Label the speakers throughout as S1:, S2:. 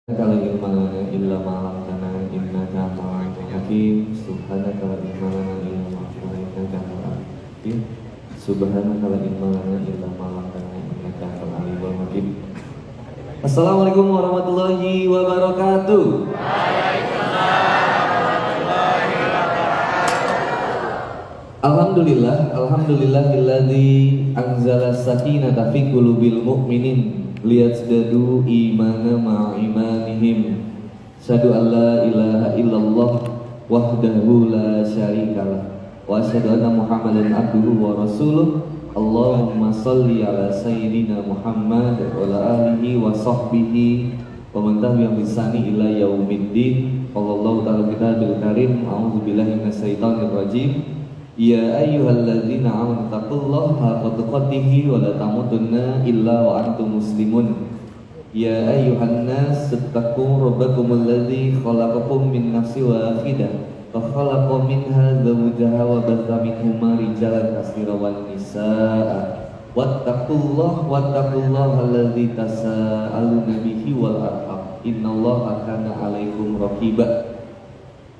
S1: Kala ilma lana illa ma 'allamtana innaka antal alimul hakim. Subhanaka la ilma lana illa ma 'allamtana innaka antal alimul hakim. Subhanaka la ilma lana illa ma 'allamtana innaka antal alimul hakim. Assalamualaikum warahmatullahi wabarakatuh. Alhamdulillahilladzi anzala sakinata fi qulubil mu'minin liyazdadu imana ma'a imanihim. Asyhadu an la ilaha illallah wahdahu la syarikalah wa asyhadu anna Muhammadan abduhu wa rasuluh. Allahumma shalli ala sayyidina Muhammad wa ala alihi wa sahbihi wa man tabi'ahum bi ihsani ila yaumiddin. Wallahu ta'ala kitabul karim. A'udzubillahi minasyaitonir rajim. Ya ayyuhalladzina amanu taqullaha haqqa tuqatih wa la tamutunna illa wa antum muslimun. Ya ayyuhan nas ittaqu rabbakum alladzi khalaqakum min nafsin wahidah wa khalaqa minha zawjaha wa batha minhuma rijalan katsiran wan nisaa. Wattaqullaha alladzi tasaaluna bihi wal arham innallaha kana 'alaikum raqiba.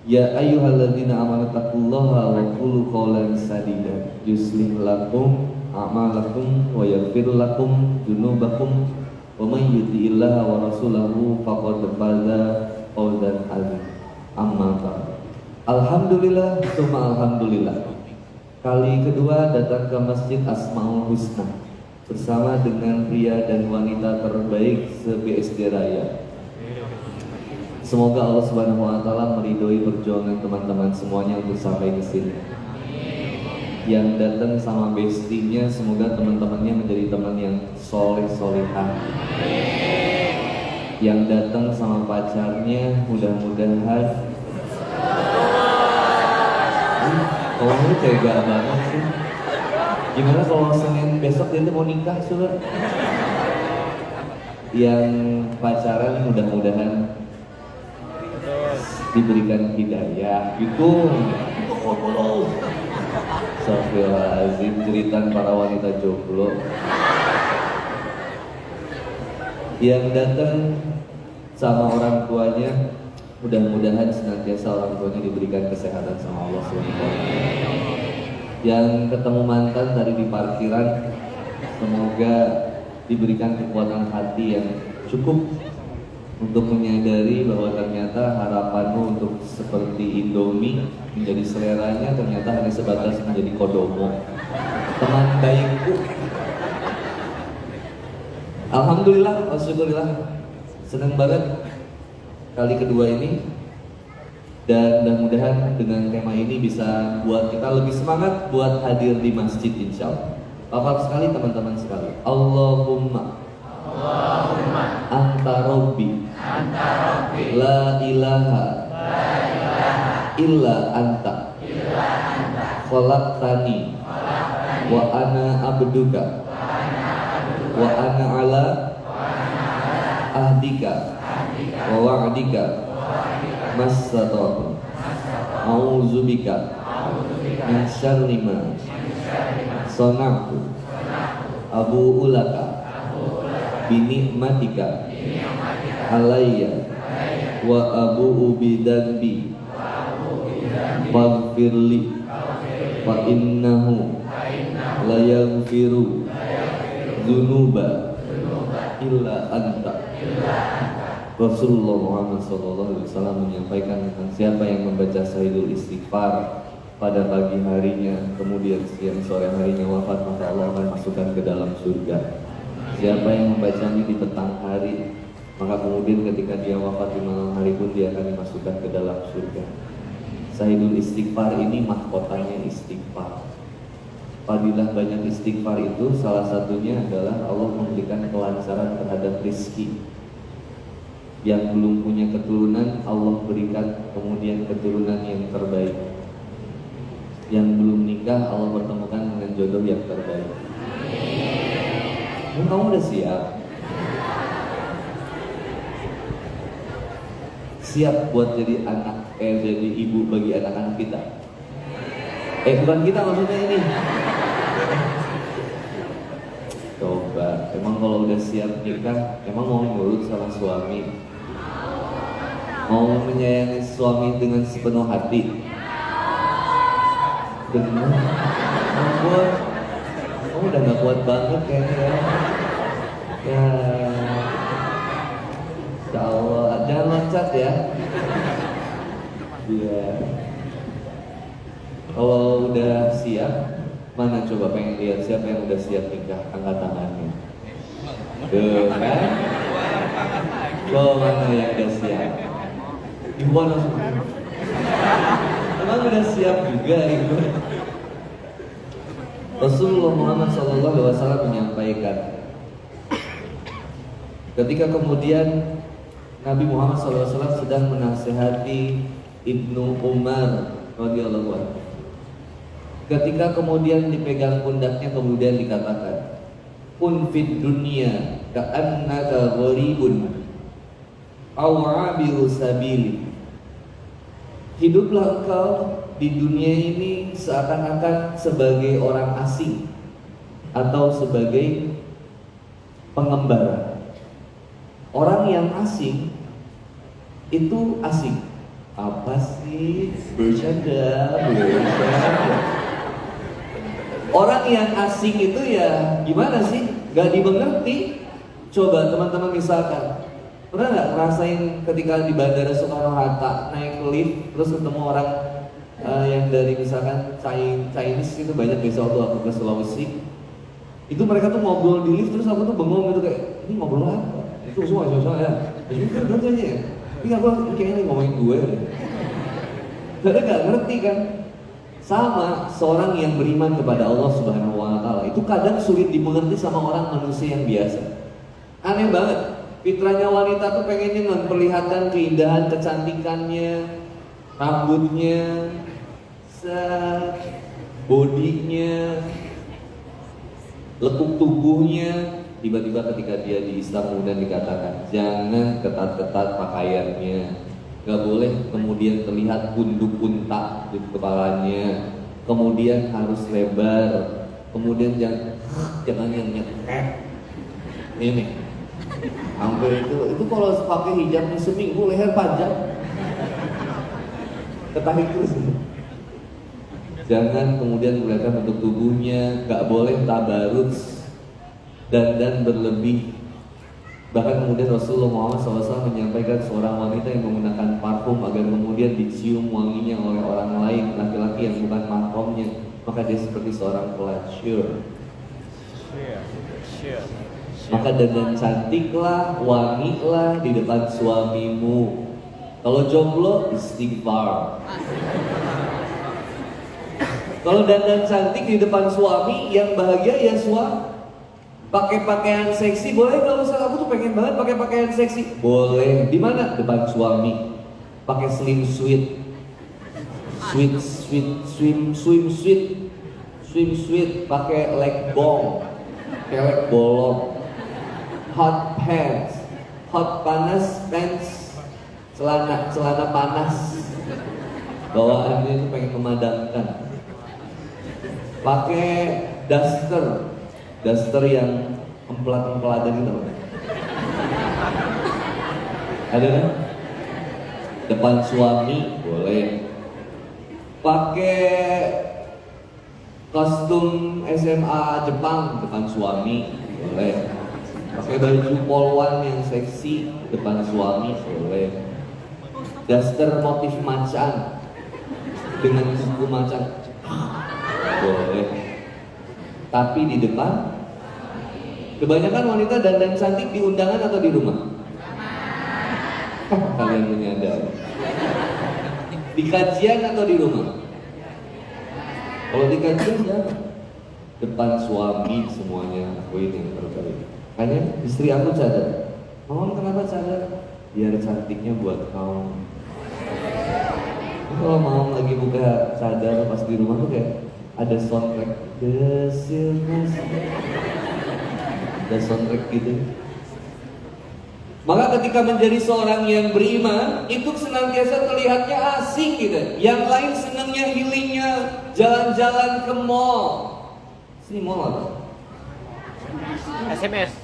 S1: Ya ayyuhalladzina amanu taqullaha wa qulu qawlan sadida yuslih lakum a'malakum wa yaghfir lakum dzunubakum wa may yuti'illaha wa rasulahu faqad faza fawzan 'azima. Amma ba'd. Alhamdulillah summa alhamdulillah. Kali kedua datang ke Masjid Asmaul Husna bersama dengan pria dan wanita terbaik se-BSD Raya. Semoga Allah Subhanahu wa taala meridhoi perjuangan teman-teman semuanya untuk sampai ke sini. Yang datang sama bestinya, semoga teman-temannya menjadi teman yang soleh-solehah. Yang datang sama pacarnya, mudah-mudahan oh ini tega banget sih. Gimana kalau Senin besok dia mau nikah sudah? Yang pacaran mudah-mudahan diberikan hidayah gitu. Astagfirullahaladzim, jeritan para wanita jomblo. Yang datang sama orang tuanya, mudah-mudahan senantiasa orang tuanya diberikan kesehatan sama Allah SWT. Yang ketemu mantan tadi di parkiran, semoga diberikan kekuatan hati yang cukup untuk menyadari bahwa ternyata harapanmu untuk seperti Indomie menjadi seleranya ternyata hanya sebatas menjadi kodomo, teman baikku. Alhamdulillah, alhamdulillah, senang banget kali kedua ini, dan mudah-mudahan dengan tema ini bisa buat kita lebih semangat buat hadir di masjid insyaallah. Bapak sekali, teman-teman sekali, Allahumma anta rabbi la ilaha illa anta khalaqtani wa ana abduka wa ana ala ahdika wa wa'dika mastata'tu a'udzubika min syarri ma sana'tu abu'u laka binikmatika alayya wa abu'u bidanbi faghfirli fa innahu la yaghfiru dzunuba illa anta. Rasulullah Muhammad SAW menyampaikan tentang siapa yang membaca Sahihul Istighfar pada pagi harinya, kemudian siang sore harinya wafat, maka Allah akan masukkan ke dalam surga. Siapa yang membacanya di petang hari, maka kemudian ketika dia wafat di malam hari pun dia akan dimasukkan ke dalam surga. Sahihul Istighfar ini mahkotanya istighfar. Fadilah banyak istighfar itu salah satunya adalah Allah memberikan kelancaran terhadap rizki. Yang belum punya keturunan, Allah berikan kemudian keturunan yang terbaik. Yang belum nikah, Allah pertemukan dengan jodoh yang terbaik. Kamu udah siap? Siap buat jadi anak, jadi ibu bagi anak-anak kita? Bukan kita maksudnya ini. Coba, emang kalau udah siap nikah, emang mau nurut sama suami? Mau menyayangi suami dengan sepenuh hati? Benar. Ampun, kamu udah gak kuat banget kayaknya. Ya, Insya Allah, jangan loncat ya. Iya. Kalau udah siap, mana coba pengen lihat siapa yang udah siap nikah, angkat tangannya. Tuh kan? Mana yang udah siap? Ibu langsung. Emang udah siap juga ibu. Rasulullah Muhammad SAW menyampaikan, ketika kemudian Nabi Muhammad SAW sedang menasehati Ibnu Umar radhiyallahu anhu. Ketika kemudian dipegang pundaknya, kemudian dikatakan, "Kun fid dunya ka'annaka gharibun aw 'abiru sabil." Hiduplah engkau di dunia ini seakan-akan sebagai orang asing atau sebagai pengembara. Orang yang asing itu asing. Apa sih? Bercanda. Orang yang asing itu ya gimana sih? Gak dimengerti. Coba teman-teman misalkan, pernah gak ngerasain ketika di Bandara Soekarno-Hatta naik lift terus ketemu orang yang dari misalkan Chinese itu banyak biasa waktu aku ke Sulawesi. Itu mereka tuh ngobrol di lift terus aku tuh bengong gitu kayak, ini ngobrol apa? Itu semua ya. Jadi kan aja ya. Tapi aku kayaknya ngomongin gue. Karena gak ngerti kan. Sama seorang yang beriman kepada Allah Subhanahu wa Ta'ala itu kadang sulit dimengerti sama orang manusia yang biasa. Aneh banget. Fitrahnya wanita tuh pengennya memperlihatkan keindahan kecantikannya, rambutnya, bodinya, lekuk tubuhnya. Tiba-tiba ketika dia di Islam kemudian dikatakan jangan ketat-ketat pakaiannya, gak boleh kemudian terlihat punduk unta di kepalanya, kemudian harus lebar, kemudian jangan yang nyekek. Ini hampir itu kalau pakai hijabnya seminggu leher panjang, ketarik terus. Jangan kemudian kelihatan bentuk tubuhnya, gak boleh tabarruj, dandan berlebih. Bahkan kemudian Rasulullah Muhammad SAW menyampaikan seorang wanita yang menggunakan parfum agar kemudian dicium wanginya oleh orang lain, laki-laki yang bukan mahramnya, maka dia seperti seorang pelacur. Maka dandan cantiklah, wangilah di depan suamimu. Kalau jomblo, istighfar. Kalau dandan cantik di depan suami, yang bahagia ya suami. Pakai pakaian seksi boleh nggak? Usah, aku tuh pengen banget pakai pakaian seksi. Boleh. Di mana? Depan suami. Pakai swim suit, pakai leg bong, kelek bolong, hot pants, hot panas pants, celana panas. Bawaannya itu pengen memadamkan. Pakai duster yang emplat-emplat gitu. Ada kan? Depan suami boleh. Pakai kostum SMA Jepang depan suami boleh. Pakai baju polwan yang seksi depan suami boleh. Duster motif macan dengan buku macan boleh. Tapi di depan, kebanyakan wanita dandan cantik di undangan atau di rumah? Kalian menyadari? Di kajian atau di rumah? Kalau di kajian ya depan suami semuanya aku ini yang terbaik. Makanya istri aku cadar. Mama kenapa cadar? Biar cantiknya buat kamu. Kalau mama lagi buka cadar pas di rumah tuh kayak ada soundtrack, ada soundtrack gitu. Maka ketika menjadi seorang yang beriman, itu senantiasa terlihatnya asing gitu. Yang lain senangnya healingnya, jalan-jalan ke mall. Sini mall apa?
S2: SMS.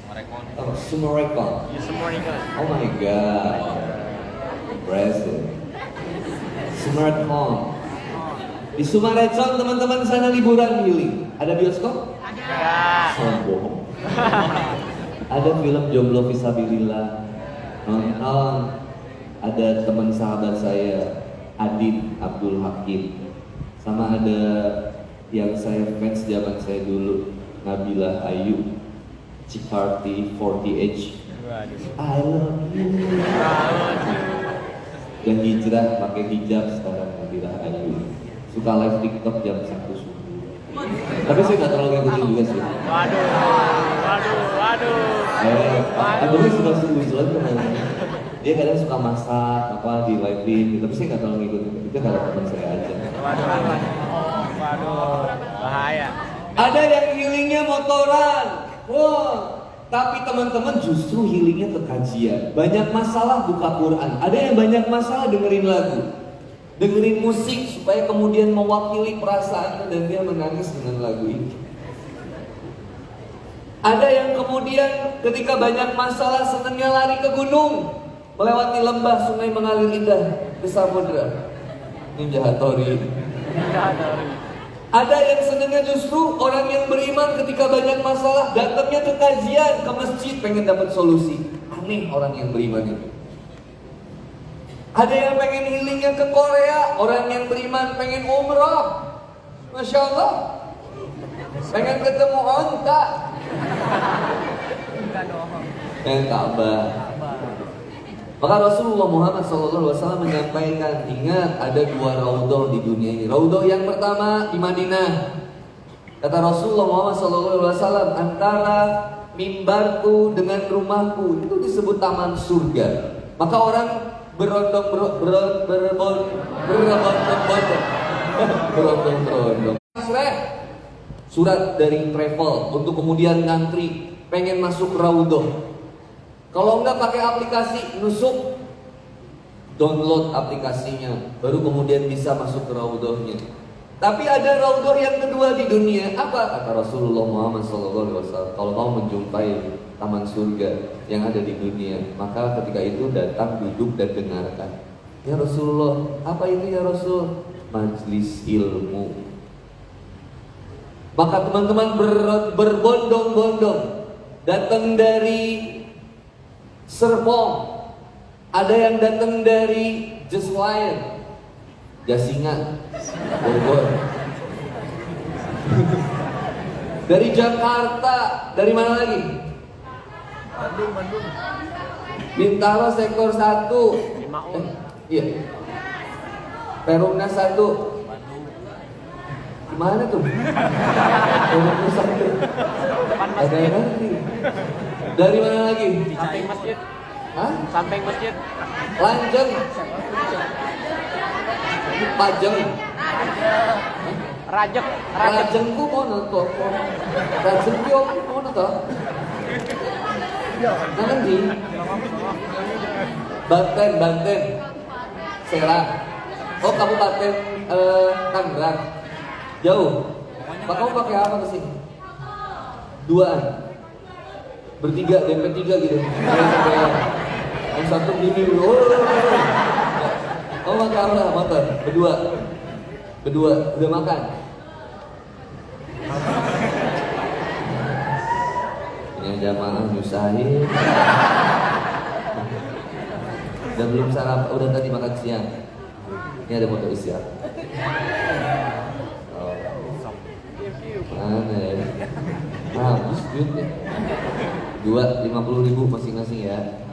S1: Sumarekon.
S2: Sumarekon.
S1: Oh my god. Breast smart home. Di Sumarecon teman-teman sana liburan healing. Ada bioskop?
S2: Ada.
S1: Sombong. Ada film Jomblo Fisabilillah. Nonton. Ada teman sahabat saya Adit Abdul Hakim. Sama ada yang saya fans zaman saya dulu, Nabila Ayu, Cikarti 40H. I love you. Yang hijrah pakai hijab sekarang Nabila Ayu. Suka live TikTok jam 1 subuh. Tapi saya nggak terlalu ngikutin juga sih. Waduh. Aku suka lucu-lucuan kan. Dia kadang suka masak apa di live feed, tapi saya nggak terlalu ngikutin. Itu karena teman saya aja.
S2: Waduh, bahaya.
S1: Ada yang healingnya motoran. Wah, tapi teman-teman justru healingnya ke kajian. Banyak masalah buka Quran. Ada yang banyak masalah dengerin lagu, dengerin musik supaya kemudian mewakili perasaannya dan dia menangis dengan lagu itu. Ada yang kemudian ketika banyak masalah senangnya lari ke gunung, melewati lembah, sungai mengalir indah ke samudra. Ninja Hattori. Ada yang senangnya justru orang yang beriman ketika banyak masalah datangnya ke kajian, ke masjid pengen dapat solusi. Aneh orang yang beriman itu. Ada yang pengen healingnya ke Korea, orang yang beriman pengen umrah. Masya Allah. Pengen ketemu onta. Pengen Ka'bah. Maka Rasulullah Muhammad SAW menyampaikan, ingat ada 2 raudhah di dunia ini. Raudhah yang pertama di Madinah. Kata Rasulullah Muhammad SAW, antara mimbarku dengan rumahku itu disebut taman surga. Maka orang berbondong-bondong. Surat dari travel untuk kemudian ngantri pengen masuk raudhah. Kalau enggak pakai aplikasi nusuk, download aplikasinya, baru kemudian bisa masuk ke raudhahnya. Tapi ada raudhah yang kedua di dunia. Apa? Kata Rasulullah Muhammad SAW, kalau mau menjumpai taman surga yang ada di dunia, maka ketika itu datang, duduk dan dengarkan. Ya Rasulullah, apa itu ya Rasul? Majlis ilmu. Maka teman-teman berbondong-bondong datang dari Serpong, ada yang datang dari Jeswayan, Jasingan, Bogor, dari Jakarta, dari mana lagi?
S2: Bandung.
S1: Bintaro sektor 1. Iya. Perumnas 1. Gimana tuh? Perumnas 1. Ada yang nanti. Dari mana lagi?
S2: Samping masjid.
S1: Hah?
S2: Samping masjid.
S1: Lanjeng. Pajeng.
S2: Rajek.
S1: Rajengku mana tuh? Rajengku mana tuh? Nanti. Banten. Serang. Oh, Kabupaten Tangerang. Jauh. Pak, kamu pakai apa ke sini? 2-an. Bertiga, DP3 gitu. Yang satu gini dulu. Kamu pakai apa? Motor. Berdua. Udah makan? Ini jamaah nyusahin. Dan belum sarapan, udah tadi makan siang. Ini ada motor istirahat. Oh. Mana ya? Habis duitnya. 50.000 masing-masing ya.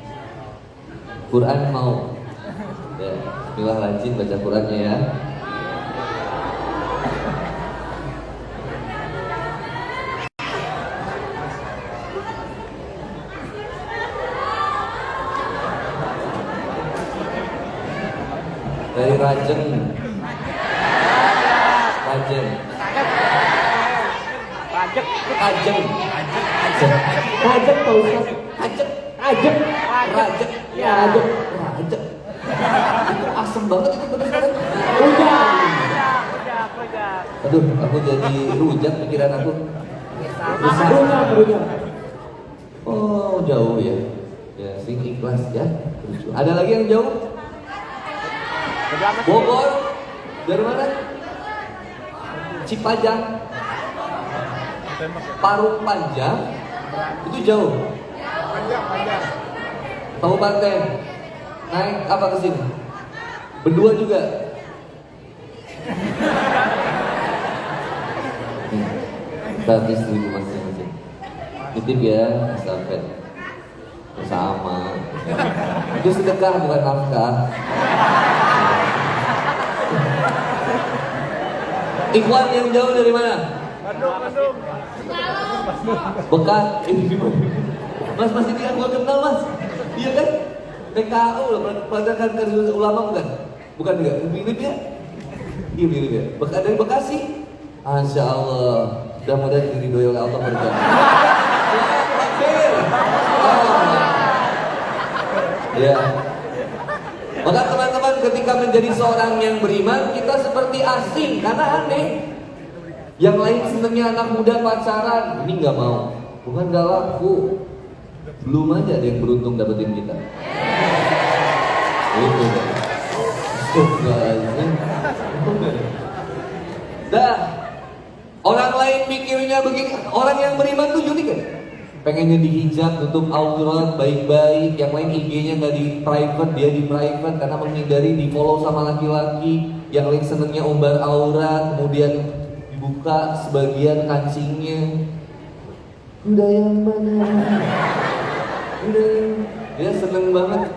S1: Quran mau. Ya, bismillah rajin baca Qurannya ya. Dari Rajeng. Rajeng. Rajeng Pak Ustaz. Rajeng. Itu asem banget itu bener-bener. Rujak. Aduh, aku jadi rujak pikiran aku. Rujak. Oh, jauh ya. Ya, sing ikhlas ya. Ada lagi yang jauh? Bogor. Dari mana? Cipajang. Parung Panjang itu jauh.
S3: Panjang.
S1: Kabupaten. Naik apa ke sini? Berdua juga. Gratis 1.000 masing-masing. Titip ya, estafet. Sama. Itu sedekah bukan nafkah. Ikhwan yang jauh dari mana?
S3: Bandung.
S1: Bekah. Mas ini yang gua kenal mas. Iya kan? PKU loh, Pergerakan Kerja Ulama bukan? Bukan juga? Mirip ya? Iya mirip ya. Dari Bekasi. Masya Allah. Mudah-mudahan diridhoi oleh Allah berkah. Ya. Maka teman-teman ketika menjadi seorang yang beriman, kita seperti asing karena aneh. Yang lain senengnya anak muda pacaran, ini nggak mau. Bukan nggak laku. Belum aja ada yang beruntung dapetin kita. Itu kan. Dah. Orang lain mikirnya begini. Orang yang beriman tuh unik kan? Pengennya dihijab, tutup aurat baik-baik. Yang lain IG-nya nggak di private, dia di private karena menghindari di follow sama laki-laki. Yang lain senengnya umbar aurat, kemudian dibuka sebagian kancingnya. Udah yang mana? Dia seneng banget.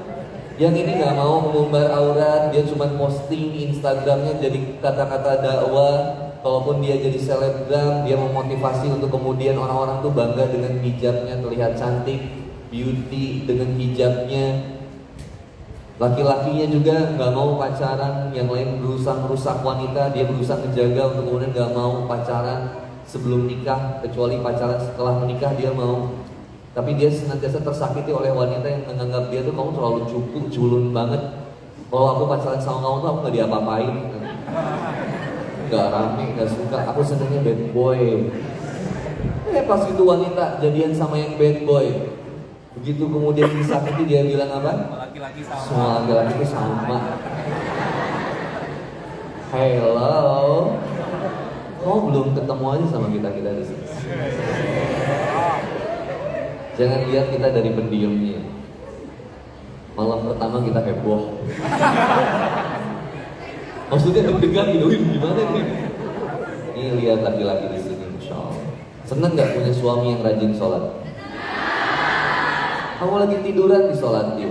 S1: Yang ini nggak mau mengumbar aurat, dia cuma posting Instagramnya jadi kata-kata dakwah. Kalaupun dia jadi selebgram, dia memotivasi untuk kemudian orang-orang tuh bangga dengan hijabnya, terlihat cantik, beauty dengan hijabnya. Laki-lakinya juga nggak mau pacaran, yang lain berusaha merusak wanita, dia berusaha menjaga untuk kemudian nggak mau pacaran sebelum nikah, kecuali pacaran setelah menikah dia mau. Tapi dia senantiasa tersakiti oleh wanita yang menganggap dia tuh, kamu terlalu cukup, culun banget. Kalau aku pacaran sama kamu tuh aku nggak diapa-apain. Gak rame, gak suka, aku senangnya bad boy. Pas itu wanita jadian sama yang bad boy. Begitu kemudian disakiti dia bilang apa?
S2: Laki-laki sama.
S1: Semua laki-laki sama. Hello. Kamu belum ketemu aja sama kita di sini. Jangan lihat kita dari pendiamnya. Malam pertama kita heboh. Maksudnya deg-degan gitu, gimana nih? Ini lihat laki-laki di sini, Masya Allah. Seneng nggak punya suami yang rajin sholat? Kamu lagi tiduran di sholat yuk.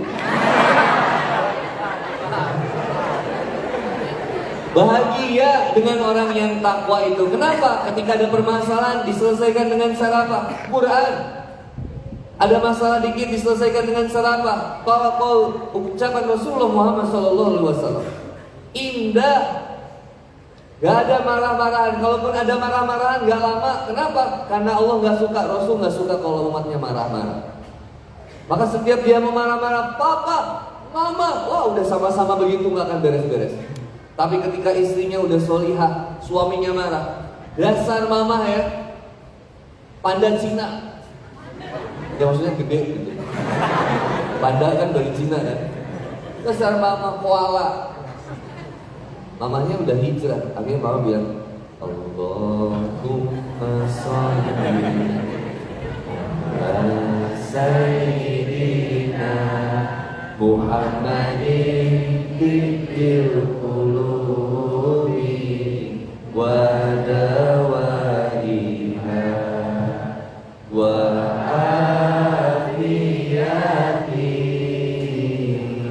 S1: Bahagia dengan orang yang takwa itu. Kenapa? Ketika ada permasalahan diselesaikan dengan cara apa? Quran. Ada masalah dikit diselesaikan dengan cara apa? Kalau ucapan Rasulullah Muhammad SAW. Indah, gak ada marah-marahan. Kalaupun ada marah-marahan gak lama. Kenapa? Karena Allah gak suka, Rasul gak suka kalau umatnya marah-marah. Maka setiap dia mau marah-marah, papa, mama, wah udah sama-sama begitu gak akan beres-beres. Tapi ketika istrinya udah solihah, suaminya marah, dasar mama ya, panda Cina. Ya maksudnya gede gitu. Panda kan dari Cina kan. Dasar mama koala. Mamanya udah hijrah, akhirnya mama bilang Allahumma sholli ala sayyidina Muhammadin tibbil qulubi wa dawaiha wa afiyati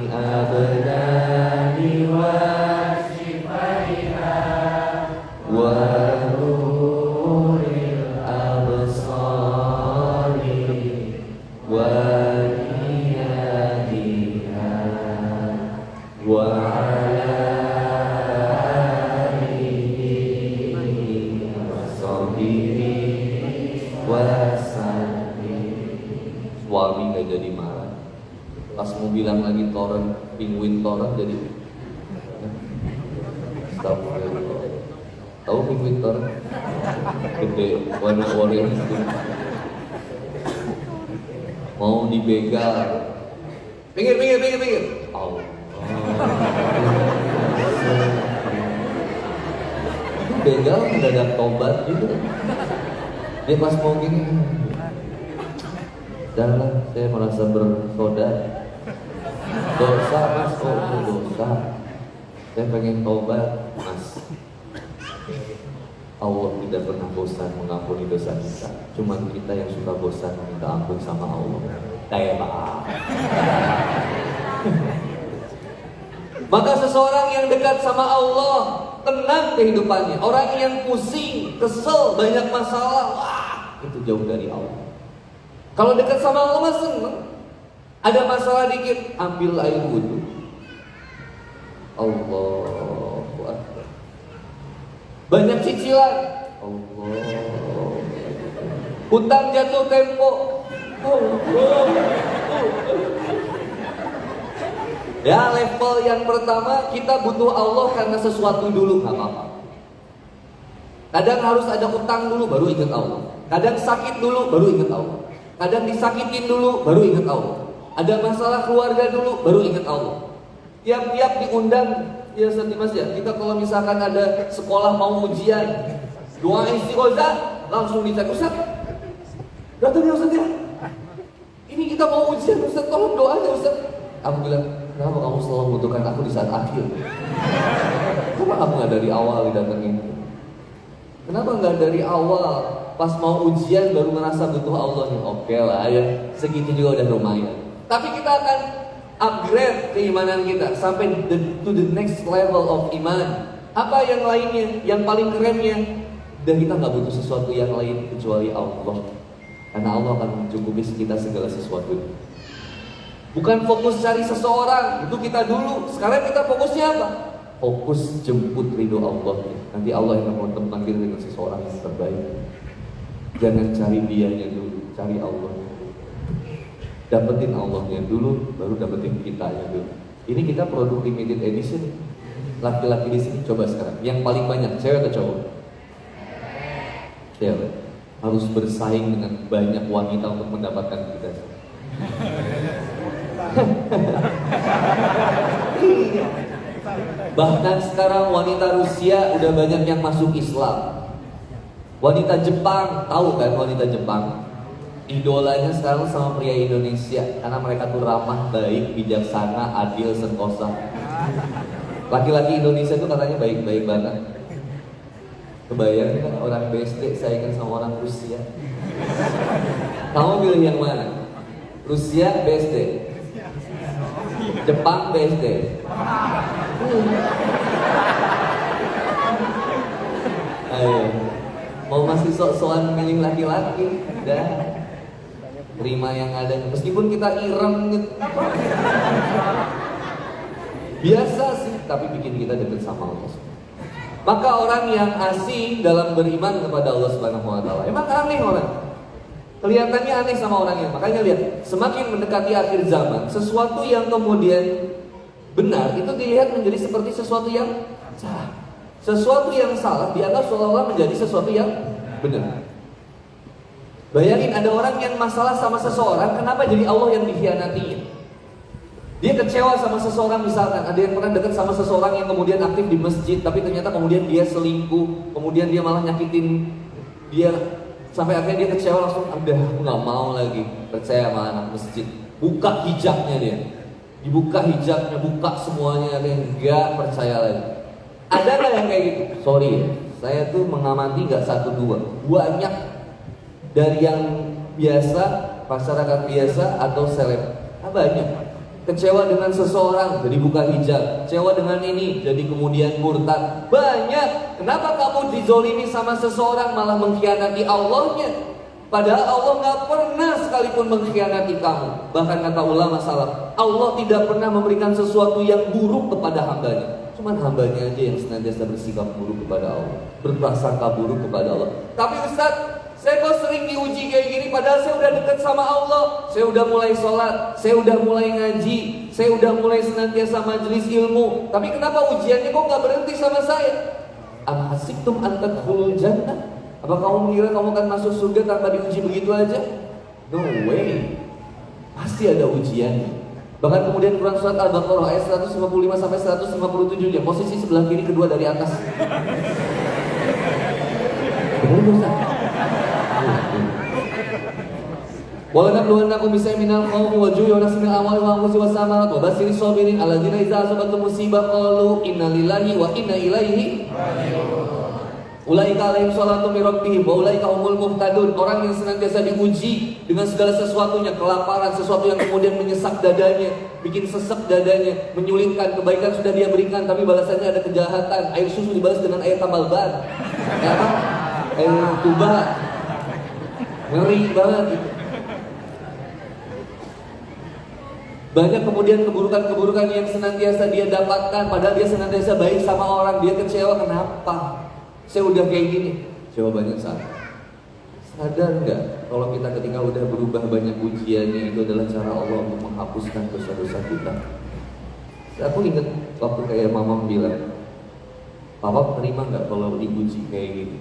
S1: abdani wa suami gak jadi marah. Pas mau bilang lagi torrent, penguin torrent jadi tahu penguin torrent? Gede, warna-warni itu mau dibegal. Pinggir. Allah. begal mendadak tobat gitu. Dia pas mau gini, janganlah saya merasa bersaudara. Dosa mas, oh itu dosa. Saya pengen tobat mas. Allah tidak pernah bosan mengampuni dosa kita. Cuman kita yang suka bosan minta ampun sama Allah. Kayak maaf. Maka seseorang yang dekat sama Allah tenang kehidupannya. Orang yang pusing, kesel, banyak masalah, wah, itu jauh dari Allah. Kalau dekat sama Allah mah seneng. Ada masalah dikit, ambil air wudhu. Allahu Akbar. Banyak cicilan, Allah. Hutang jatuh tempo, Allah. Ya, level yang pertama kita butuh Allah karena sesuatu dulu, nggak apa-apa. Kadang harus ada utang dulu baru ingat Allah. Kadang sakit dulu baru ingat Allah. Kadang disakitin dulu baru ingat Allah. Ada masalah keluarga dulu baru ingat Allah. Tiap-tiap diundang, ya Ustaz Mas ya, kita kalau misalkan ada sekolah mau ujian, doa istighosah langsung dicek, Ustaz. Datang ya Ustaz ya. Ini kita mau ujian Ustaz, tolong doanya Ustaz. Aku bilang, kenapa kamu selalu membutuhkan aku di saat akhir? Kenapa kamu nggak dari awal didatengin? Kenapa nggak dari awal pas mau ujian baru ngerasa butuh Allah nih? Oke lah ya, segitu juga udah lumayan. Tapi kita akan upgrade keimanan kita sampai to the next level of iman. Apa yang lainnya? Yang paling kerennya, dan kita nggak butuh sesuatu yang lain kecuali Allah. Karena Allah akan mencukupi kita segala sesuatu. Bukan fokus cari seseorang, itu kita dulu. Sekarang kita fokusnya apa? Fokus jemput ridho Allah. Nanti Allah yang akan memanggil dengan seseorang yang terbaik. Jangan cari dianya dulu, cari Allah. Dapetin Allahnya dulu, baru dapetin kitanya dulu. Ini kita produk limited edition. Laki-laki di sini coba sekarang. Yang paling banyak cewek atau cowok? Cewek. Harus bersaing dengan banyak wanita untuk mendapatkan kita. Bahkan sekarang wanita Rusia udah banyak yang masuk Islam. Wanita Jepang, tahu kan wanita Jepang? Idolanya sekarang sama pria Indonesia karena mereka tuh ramah, baik, bijaksana, adil, sentosa. Laki-laki Indonesia tuh katanya baik-baik banget. Kebayang kan orang BSD saingan sama orang Rusia? Kamu pilih yang mana? Rusia BSD, Jepang BSD. Ayo, mau masih sok-sokan milih laki-laki? Dah, terima yang ada. Meskipun kita ireng gitu. Biasa sih, tapi bikin kita dekat sama Allah. Maka orang yang asing dalam beriman kepada Allah Subhanahu wa taala, emang aneh orang. Kelihatannya aneh sama orangnya. Makanya lihat, semakin mendekati akhir zaman, sesuatu yang kemudian benar itu dilihat menjadi seperti sesuatu yang salah. Sesuatu yang salah dianggap seolah-olah menjadi sesuatu yang benar. Bayangin ada orang yang masalah sama seseorang, kenapa jadi Allah yang dikhianatinya? Dia kecewa sama seseorang, misalkan ada yang pernah dekat sama seseorang yang kemudian aktif di masjid, tapi ternyata kemudian dia selingkuh, kemudian dia malah nyakitin dia, sampai akhirnya dia kecewa langsung, udah aku nggak mau lagi percaya sama anak masjid. Buka hijabnya dia, dibuka hijabnya, buka semuanya, dia nggak percaya lagi. Ada nggak yang kayak gitu? Sorry ya, saya tuh mengamati nggak satu dua, banyak dari yang biasa, masyarakat biasa atau seleb, banyak. Kecewa dengan seseorang jadi buka hijab, kecewa dengan ini jadi kemudian murtad. Banyak. Kenapa kamu dizolimi sama seseorang malah mengkhianati Allahnya? Padahal Allah gak pernah sekalipun mengkhianati kamu. Bahkan kata ulama salaf, Allah tidak pernah memberikan sesuatu yang buruk kepada hambanya. Cuman hambanya aja yang senantiasa bersikap buruk kepada Allah, berprasangka buruk kepada Allah. Tapi Ustaz, saya kok sering diuji kayak gini, padahal saya udah dekat sama Allah. Saya udah mulai sholat, saya udah mulai ngaji, saya udah mulai senantiasa majelis ilmu. Tapi kenapa ujiannya kok gak berhenti sama saya? Am hasibtum an tadkhulul jannah? Apa kamu mengira kamu akan masuk surga tanpa diuji begitu aja? No way. Pasti ada ujiannya. Bahkan kemudian Quran surat Al-Baqarah ayat 155 sampai 157, posisi sebelah kiri kedua dari atas. Boleh Ustaz. Wala nabluwannakum bisay'in minal khawfi wal ju'i wa naqsin minal amwali wal anfusi was samarat wa basyiris sabirin alladzina idza asabathum musibah qalu inna lillahi wa inna ilaihi raji'un. Ulaika alaihim sholatu min rabbihim wa ulaika humul muhtadun. Orang yang senantiasa diuji dengan segala sesuatunya, kelaparan, sesuatu yang kemudian menyesak dadanya, bikin sesek dadanya, menyulitkan. Kebaikan sudah dia berikan tapi balasannya ada kejahatan. Air susu dibalas dengan air tambal ban, ya kan? Air tuba, ngeri banget gitu. Banyak kemudian keburukan-keburukan yang senantiasa dia dapatkan, padahal dia senantiasa baik sama orang. Dia kecewa, kenapa? Saya udah kayak gini. Jawabannya sadar nggak kalau kita ketika udah berubah banyak ujiannya itu adalah cara Allah untuk menghapuskan dosa-dosa kita. Aku ingat waktu kayak mama bilang, Papa terima nggak kalau diuji kayak gini?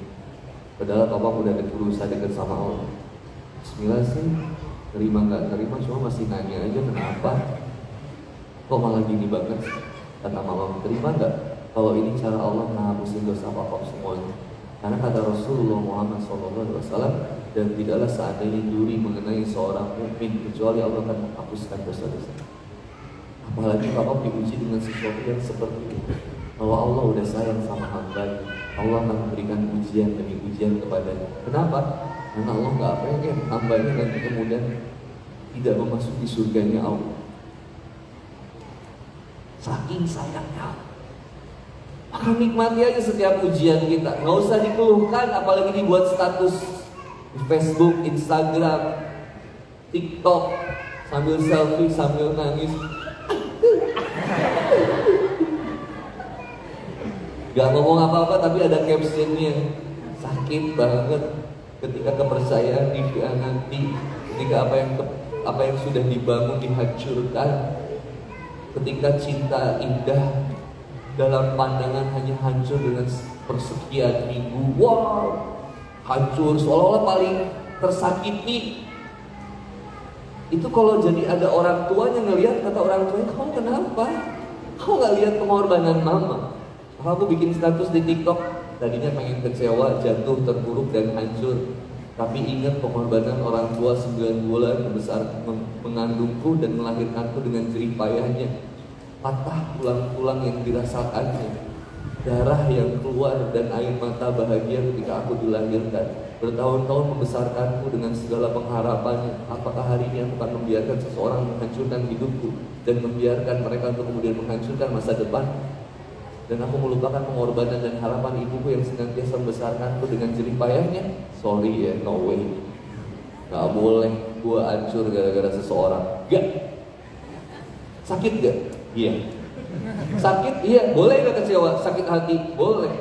S1: Padahal Papa udah berusaha dekat sama Allah. Bismillah sih, terima nggak terima, cuma masih nanya aja kenapa? Kok malah gini banget? Kata mama, terima nggak kalau ini cara Allah menghapusin dosa Papa semuanya? Karena kata Rasulullah Muhammad SAW, dan tidaklah seandainya duri mengenai seorang mukmin kecuali Allah akan menghapuskan dosa-dosa. Apalagi Papa diuji dengan sesuatu yang seperti itu. Kalau Allah udah sayang sama hamba, Allah akan memberikan ujian demi ujian kepadanya. Kenapa? Karena Allah nggak pengen hambanya nanti kemudian tidak memasuki surganya Allah. Saking sayangnya. Maka nikmati aja setiap ujian kita. Nggak usah dikeluhkan, apalagi dibuat status di Facebook, Instagram, TikTok, sambil selfie, sambil nangis. Gak ngomong apa-apa tapi ada captionnya. Sakit banget ketika kepercayaan dikhianati, ketika apa yang sudah dibangun dihancurkan, ketika cinta indah dalam pandangan hanya hancur dengan persekian minggu. Wow, hancur, seolah-olah paling tersakiti. Itu kalau jadi ada orang tuanya ngelihat, kata orang tuanya, kamu kenapa? Kamu gak lihat pengorbanan mama? Maka aku bikin status di TikTok. Tadinya pengen kecewa, jatuh, terpuruk dan hancur, tapi ingat pengorbanan orang tua 9 bulan mengandungku dan melahirkanku dengan jerih payahnya. Patah tulang-tulang yang dirasakannya, darah yang keluar dan air mata bahagia ketika aku dilahirkan. Bertahun-tahun membesarkanku dengan segala pengharapannya. Apakah hari ini aku akan membiarkan seseorang menghancurkan hidupku dan membiarkan mereka untuk kemudian menghancurkan masa depan? Dan aku melupakan pengorbanan dan harapan ibuku yang senantiasa membesarkanku dengan jerih payahnya? Sorry ya, no way. Gak boleh gua hancur gara-gara seseorang. Gak. Sakit gak? Iya. Sakit? Iya. Boleh gak kecewa? Sakit hati? Boleh.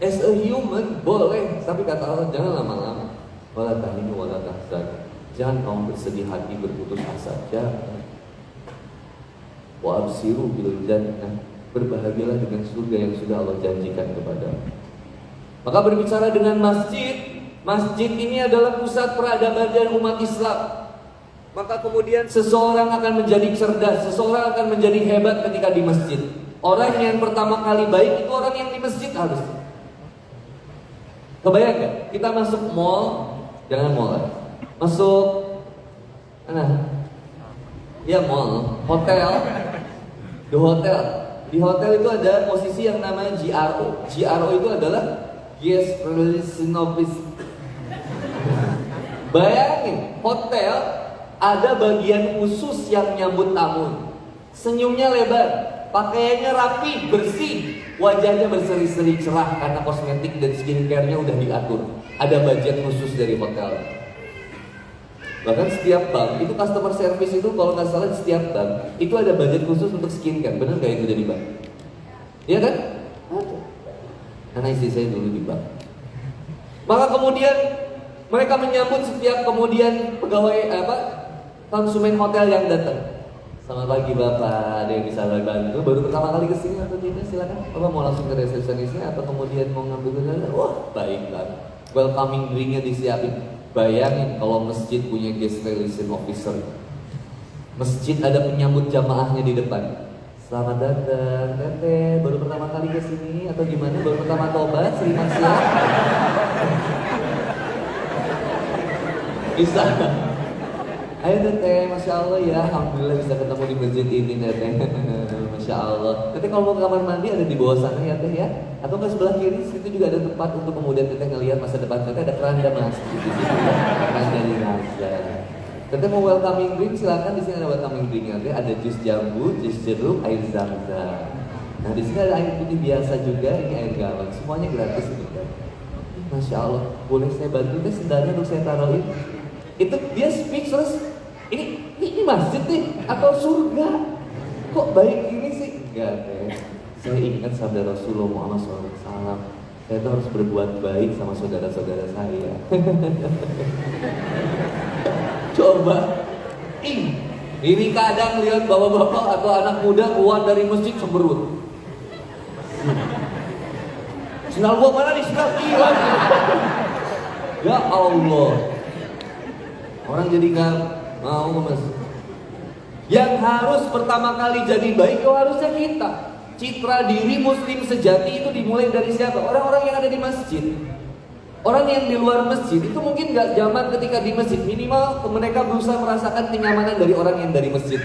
S1: As a human, boleh. Tapi kata Allah, jangan lama-lama. Wala tahinu wala tahzan. Jangan kamu bersedih hati, berputus asa. Jangan. Wa absiru bil jannah. Berbahagialah dengan surga yang sudah Allah janjikan kepada. Maka berbicara dengan masjid. Masjid ini adalah pusat peradaban dan umat Islam. Maka kemudian seseorang akan menjadi cerdas, seseorang akan menjadi hebat ketika di masjid. Orang yang pertama kali baik itu orang yang di masjid harusnya. Kebayang gak? Kita masuk mall, jangan mall lah. Masuk mana? Ya mall, hotel. Di hotel. Di hotel itu ada posisi yang namanya GRO. GRO itu adalah guest relation office. Bayangin, hotel ada bagian khusus yang nyambut tamu. Senyumnya lebar, pakaiannya rapi, bersih, wajahnya berseri-seri cerah karena kosmetik dan skincare-nya udah diatur. Ada budget khusus dari hotel. Bahkan setiap bank, itu customer service itu kalau nggak salah setiap bank itu ada budget khusus untuk skincare. Bener nggak itu dari bank? Iya kan? Ada. Karena istri saya dulu di bank. Maka kemudian mereka menyambut setiap kemudian pegawai konsumen hotel yang datang. Selamat pagi Bapak, ada yang bisa bantu? Baru pertama kali kesini atau tidak? Silakan. Bapak mau langsung ke resepsionisnya atau kemudian mau ngambil dana? Wah, baik banget. Welcoming drinknya disiapin. Bayangin kalau masjid punya guest relation officer. Masjid ada penyambut jamaahnya di depan. Selamat datang, Teteh. Baru pertama kali ke sini atau gimana? Baru pertama tobat, Sri Masya. Bisa. Ayo Teteh, Masya Allah ya. Alhamdulillah bisa ketemu di masjid ini Teteh. Masya Allah. Teteh kalau mau ke kamar mandi ada di bawah sana ya Teh ya. Atau ke sebelah kiri, situ juga ada tempat untuk kemudian Teteh ngelihat masa depan Teteh. Ada keranda mas di situ ya. Keranda di Raja. Teteh mau welcoming drink, silakan. Di sini ada welcoming drink ya Teh. Ada jus jambu, jus jeruk, air zam-zam. Nah di sini ada air putih biasa juga, ini air galon. Semuanya gratis gitu. Masya Allah. Boleh saya bantu Teh sendalnya untuk saya taruhin? Itu dia speechless. Ini masjid nih atau surga? Kok baik gini sih? Enggak Teh. Saya ingat sabda Rasulullah Muhammad SAW. Saya tuh harus berbuat baik sama saudara-saudara saya. Coba, ini kadang lihat bapak-bapak atau anak muda keluar dari masjid cemberut. Sendal gua mana nih? Sendal hilang. Ya Allah. Orang jadi nggak mau mas. Yang harus pertama kali jadi baik itu harusnya kita. Citra diri muslim sejati itu dimulai dari siapa? Orang-orang yang ada di masjid. Orang yang di luar masjid itu mungkin nggak zaman ketika di masjid. Minimal mereka berusaha merasakan kenyamanan dari orang yang dari masjid.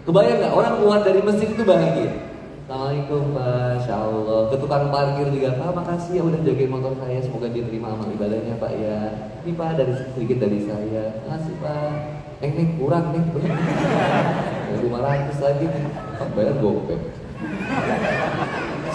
S1: Kebayang nggak? Orang keluar dari masjid itu bahagia. Assalamualaikum Pak, Insya Allah. Ke tukang parkir juga, Pak makasih ya udah jagain motor saya. Semoga diterima amal ibadahnya Pak ya. Ini Pak dari sedikit dari saya. Makasih Pak. Nih kurang nih. 500 lagi nih. Pak bayar GoPay.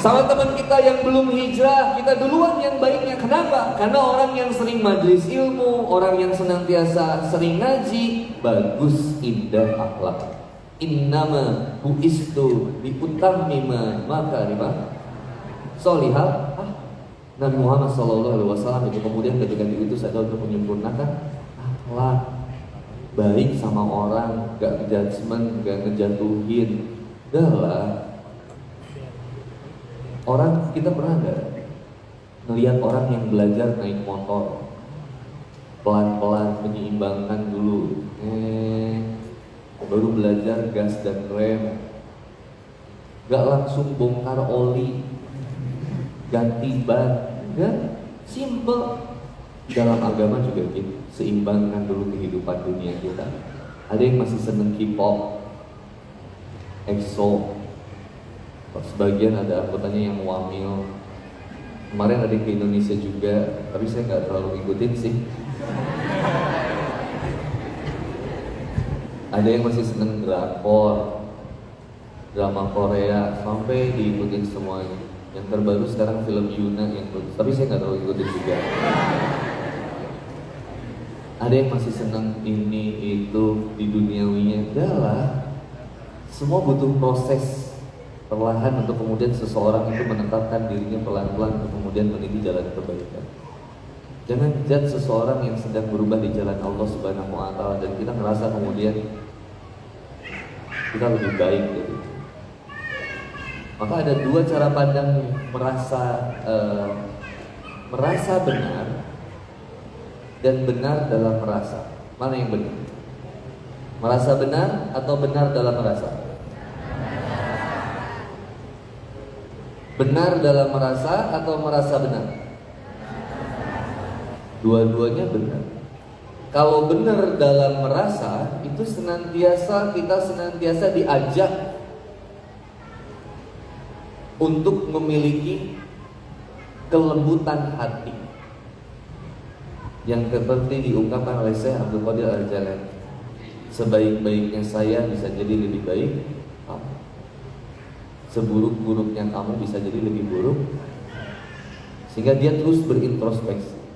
S1: Sama teman kita yang belum hijrah, kita duluan yang baiknya. Kenapa? Karena orang yang sering majelis ilmu, orang yang senantiasa sering ngaji, bagus, indah akhlak. Innama buistu liutammima makarimah sholihah. Nabi Muhammad SAW itu kemudian ketika diutus adalah untuk menyempurnakan akhlak baik sama orang, gak ngejudgement, gak ngejatuhin. Adalah orang, kita pernah gak ngelihat orang yang belajar naik motor pelan-pelan menyeimbangkan dulu, baru belajar gas dan rem, gak langsung bongkar oli, ganti ban, kan? Simple. Dalam agama juga gitu, seimbangkan dulu kehidupan dunia kita. Ada yang masih seneng K-pop, EXO, sebagian ada anggotanya yang wamil. Kemarin ada yang ke Indonesia juga, tapi saya nggak terlalu ngikutin sih. Ada yang masih seneng drakor, drama Korea, sampai diikutin semuanya. Yang terbaru sekarang film Yuna yang bagus, tapi saya nggak terlalu ikutin juga. Ada yang masih seneng ini itu di duniawinya. Adalah semua butuh proses perlahan untuk kemudian seseorang itu menetapkan dirinya pelan-pelan untuk kemudian meniti jalan kebaikan. Jangan judge seseorang yang sedang berubah di jalan Allah Subhanahu wa Ta'ala dan kita merasa kemudian kita lebih baik gitu. Maka ada dua cara pandang merasa benar dan benar dalam merasa. Mana yang benar? Merasa benar atau benar dalam merasa? Benar dalam merasa atau merasa benar? Dua-duanya benar. Kalau benar dalam merasa, itu kita senantiasa diajak untuk memiliki kelembutan hati yang seperti diungkapkan oleh Syekh Abdul Qadir Al-Jailani. Sebaik-baiknya saya bisa jadi lebih baik kamu, seburuk-buruknya kamu bisa jadi lebih buruk. Sehingga dia terus berintrospeksi.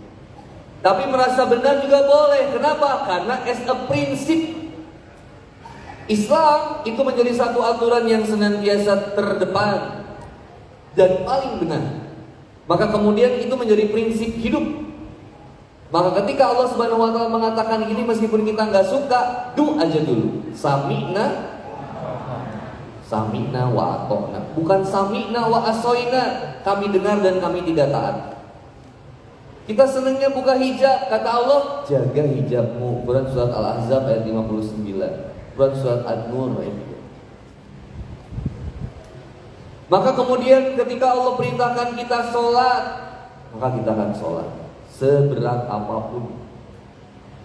S1: Tapi merasa benar juga boleh. Kenapa? Karena as a prinsip Islam itu menjadi satu aturan yang senantiasa terdepan dan paling benar. Maka kemudian itu menjadi prinsip hidup. Maka ketika Allah Subhanahu wa Ta'ala mengatakan ini, meskipun kita nggak suka, do aja dulu. Sami'na wa ata'na. Bukan sami'na wa asoina. Kami dengar dan kami tidak taat. Kita senangnya buka hijab, kata Allah, jaga hijabmu. Quran surat Al-Ahzab ayat 59. Quran surat An-Nur ayat 2. Maka kemudian ketika Allah perintahkan kita sholat, maka kita akan sholat seberat apapun.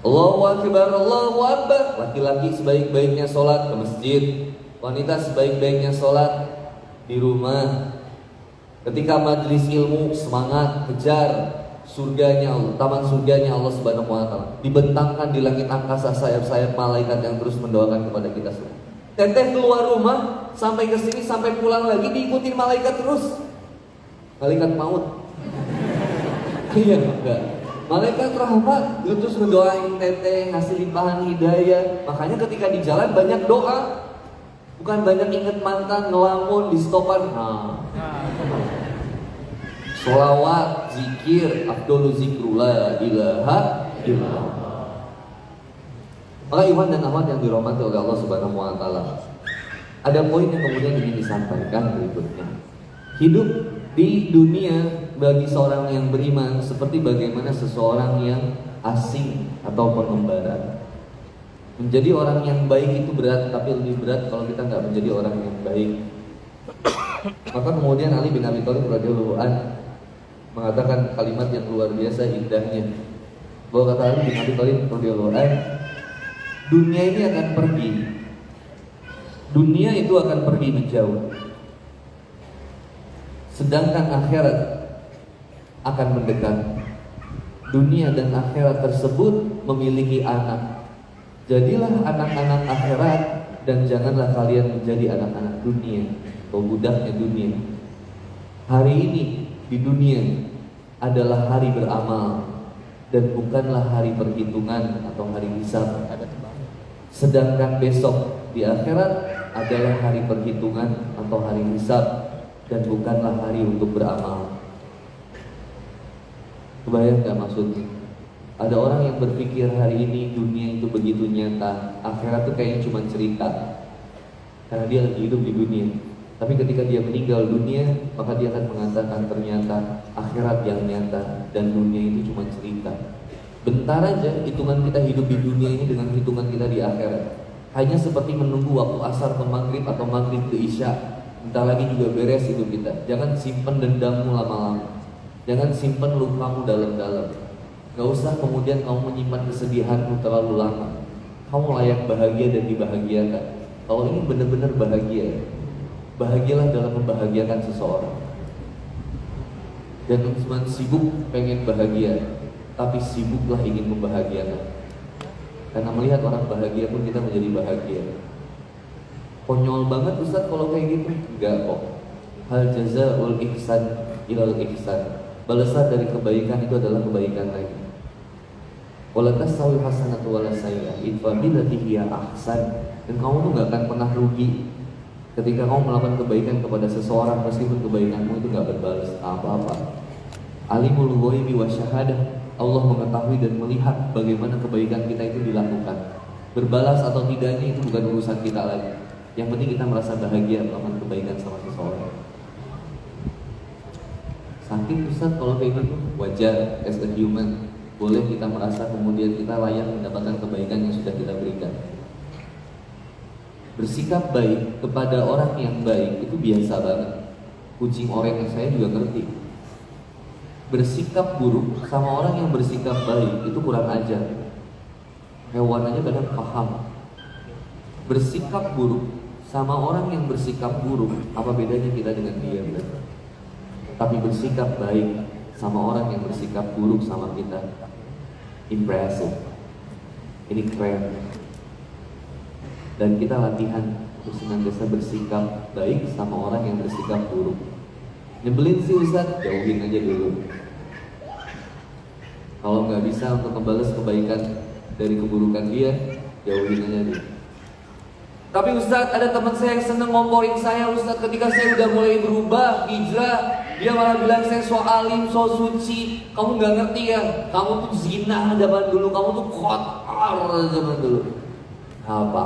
S1: Allahu Akbar, Allahu Akbar. Laki-laki sebaik-baiknya sholat ke masjid, wanita sebaik-baiknya sholat di rumah. Ketika majelis ilmu, semangat, kejar surganya Allah, taman surganya Allah Subhanahu wa Ta'ala. Dibentangkan di langit angkasa sayap-sayap malaikat yang terus mendoakan kepada kita semua. Teteh keluar rumah, sampai ke sini, sampai pulang lagi diikuti malaikat terus. Malaikat maut. Iya enggak? Malaikat rahmat terus mendoain teteh, ngasih limpahan hidayah. Makanya ketika di jalan banyak doa. Bukan banyak inget mantan, ngelamun, di stopan. Sholawat, zikir, afdolu zikru la ilaha illallah. Maka iwan dan akhwat yang dirahmati oleh Allah Subhanahu wa Ta'ala, ada poin yang kemudian ingin disampaikan berikutnya. Hidup di dunia bagi seorang yang beriman seperti bagaimana seseorang yang asing atau pengembara. Menjadi orang yang baik itu berat, tapi lebih berat kalau kita nggak menjadi orang yang baik. Maka kemudian Ali bin Abi Thalib radhiyallahu anhu mengatakan kalimat yang luar biasa indahnya. Bahwa kata Ali bin Abi Thalib radhiyallahu anhu, dunia ini akan pergi. Dunia itu akan pergi menjauh. Sedangkan akhirat akan mendekat. Dunia dan akhirat tersebut memiliki anak. Jadilah anak-anak akhirat dan janganlah kalian menjadi anak-anak dunia atau budaknya dunia. Hari ini di dunia adalah hari beramal dan bukanlah hari perhitungan atau hari hisab. Sedangkan besok di akhirat adalah hari perhitungan atau hari hisab dan bukanlah hari untuk beramal. Kebayang gak maksudnya? Ada orang yang berpikir hari ini dunia itu begitu nyata, akhirat itu kayaknya cuma cerita, karena dia lagi hidup di dunia. Tapi ketika dia meninggal dunia, maka dia akan mengatakan ternyata akhirat yang nyata dan dunia itu cuma cerita. Bentar aja hitungan kita hidup di dunia ini dengan hitungan kita di akhirat. Hanya seperti menunggu waktu asar ke maghrib atau maghrib ke isya. Bentar lagi juga beres hidup kita. Jangan simpen dendammu lama-lama. Jangan simpen lukamu dalam-dalam. Gak usah kemudian kamu menyimpan kesedihanmu terlalu lama. Kamu layak bahagia dan dibahagiakan. Kalau ini benar-benar bahagia, bahagialah dalam membahagiakan seseorang. Jangan cuma sibuk pengen bahagia, tapi sibuklah ingin membahagiakan. Karena melihat orang bahagia pun kita menjadi bahagia. Konyol banget Ustaz kalau kayak gitu. Enggak kok. Hal jazaa'ul ihsan ilal ihsan. Balasan dari kebaikan itu adalah kebaikan lagi. Wala tastawi hasanatu wala sayyi'ah idfa billati hiya ahsan. Dan kamu tuh gak akan pernah rugi ketika kamu melakukan kebaikan kepada seseorang meskipun kebaikanmu itu gak berbalas apa-apa. Alimul ghaibi wa syahadah. Allah mengetahui dan melihat bagaimana kebaikan kita itu dilakukan. Berbalas atau tidaknya itu bukan urusan kita lagi. Yang penting kita merasa bahagia melakukan kebaikan sama seseorang. Sakit Ustaz kalau kayak gitu, wajar, as a human. Boleh kita merasa kemudian kita layak mendapatkan kebaikan yang sudah kita berikan. Bersikap baik kepada orang yang baik itu biasa banget. Kucing oranye saya juga ngerti. Bersikap buruk sama orang yang bersikap baik itu kurang ajar. Hewan aja kadang paham. Bersikap buruk sama orang yang bersikap buruk, apa bedanya kita dengan dia berarti? Tapi bersikap baik sama orang yang bersikap buruk sama kita, impressive. Ini keren. Dan kita latihan untuk senantiasa bersikap baik sama orang yang bersikap buruk. Nyebelin sih Ustaz, jauhin aja dulu. Kalau nggak bisa untuk membalas kebaikan dari keburukan dia, jauhin aja dulu. Tapi Ustaz, ada teman saya yang seneng ngomporin saya Ustaz, ketika saya udah mulai berubah, hijrah, dia malah bilang saya so alim, so suci. Kamu gak ngerti ya, kamu tuh zina zaman dulu, kamu tuh kotor zaman dulu. Apa?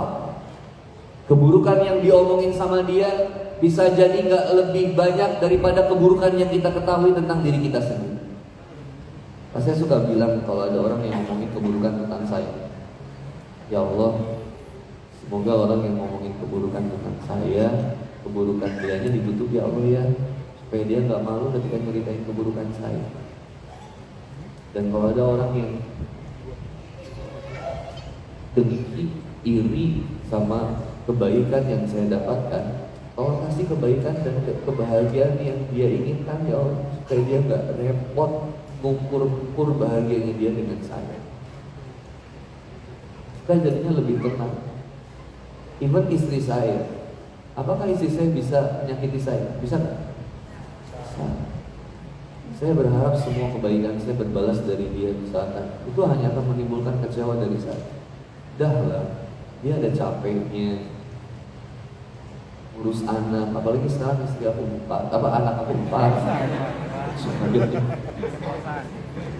S1: Keburukan yang diomongin sama dia bisa jadi gak lebih banyak daripada keburukan yang kita ketahui tentang diri kita sendiri. Saya suka bilang kalau ada orang yang ngomongin keburukan tentang saya, ya Allah, semoga orang yang ngomongin keburukan tentang saya keburukan dianya ditutup ya Allah ya, supaya dia nggak malu ketika nyeritain keburukan saya. Dan kalau ada orang yang dengki, iri sama kebaikan yang saya dapatkan, Allah kasih kebaikan dan kebahagiaan yang dia inginkan ya Allah, supaya dia nggak repot mengukur bahagianya dia dengan saya. Kan jadinya lebih tenang. Even istri saya, apakah istri saya bisa menyakiti saya? Bisa nggak? Bisa. Saya berharap semua kebaikan saya berbalas dari dia misalkan, itu hanya akan menimbulkan kecewa dari saya. Dah lah, dia ada capeknya urus anak, apalagi sekarang istri aku 4, anak aku 4.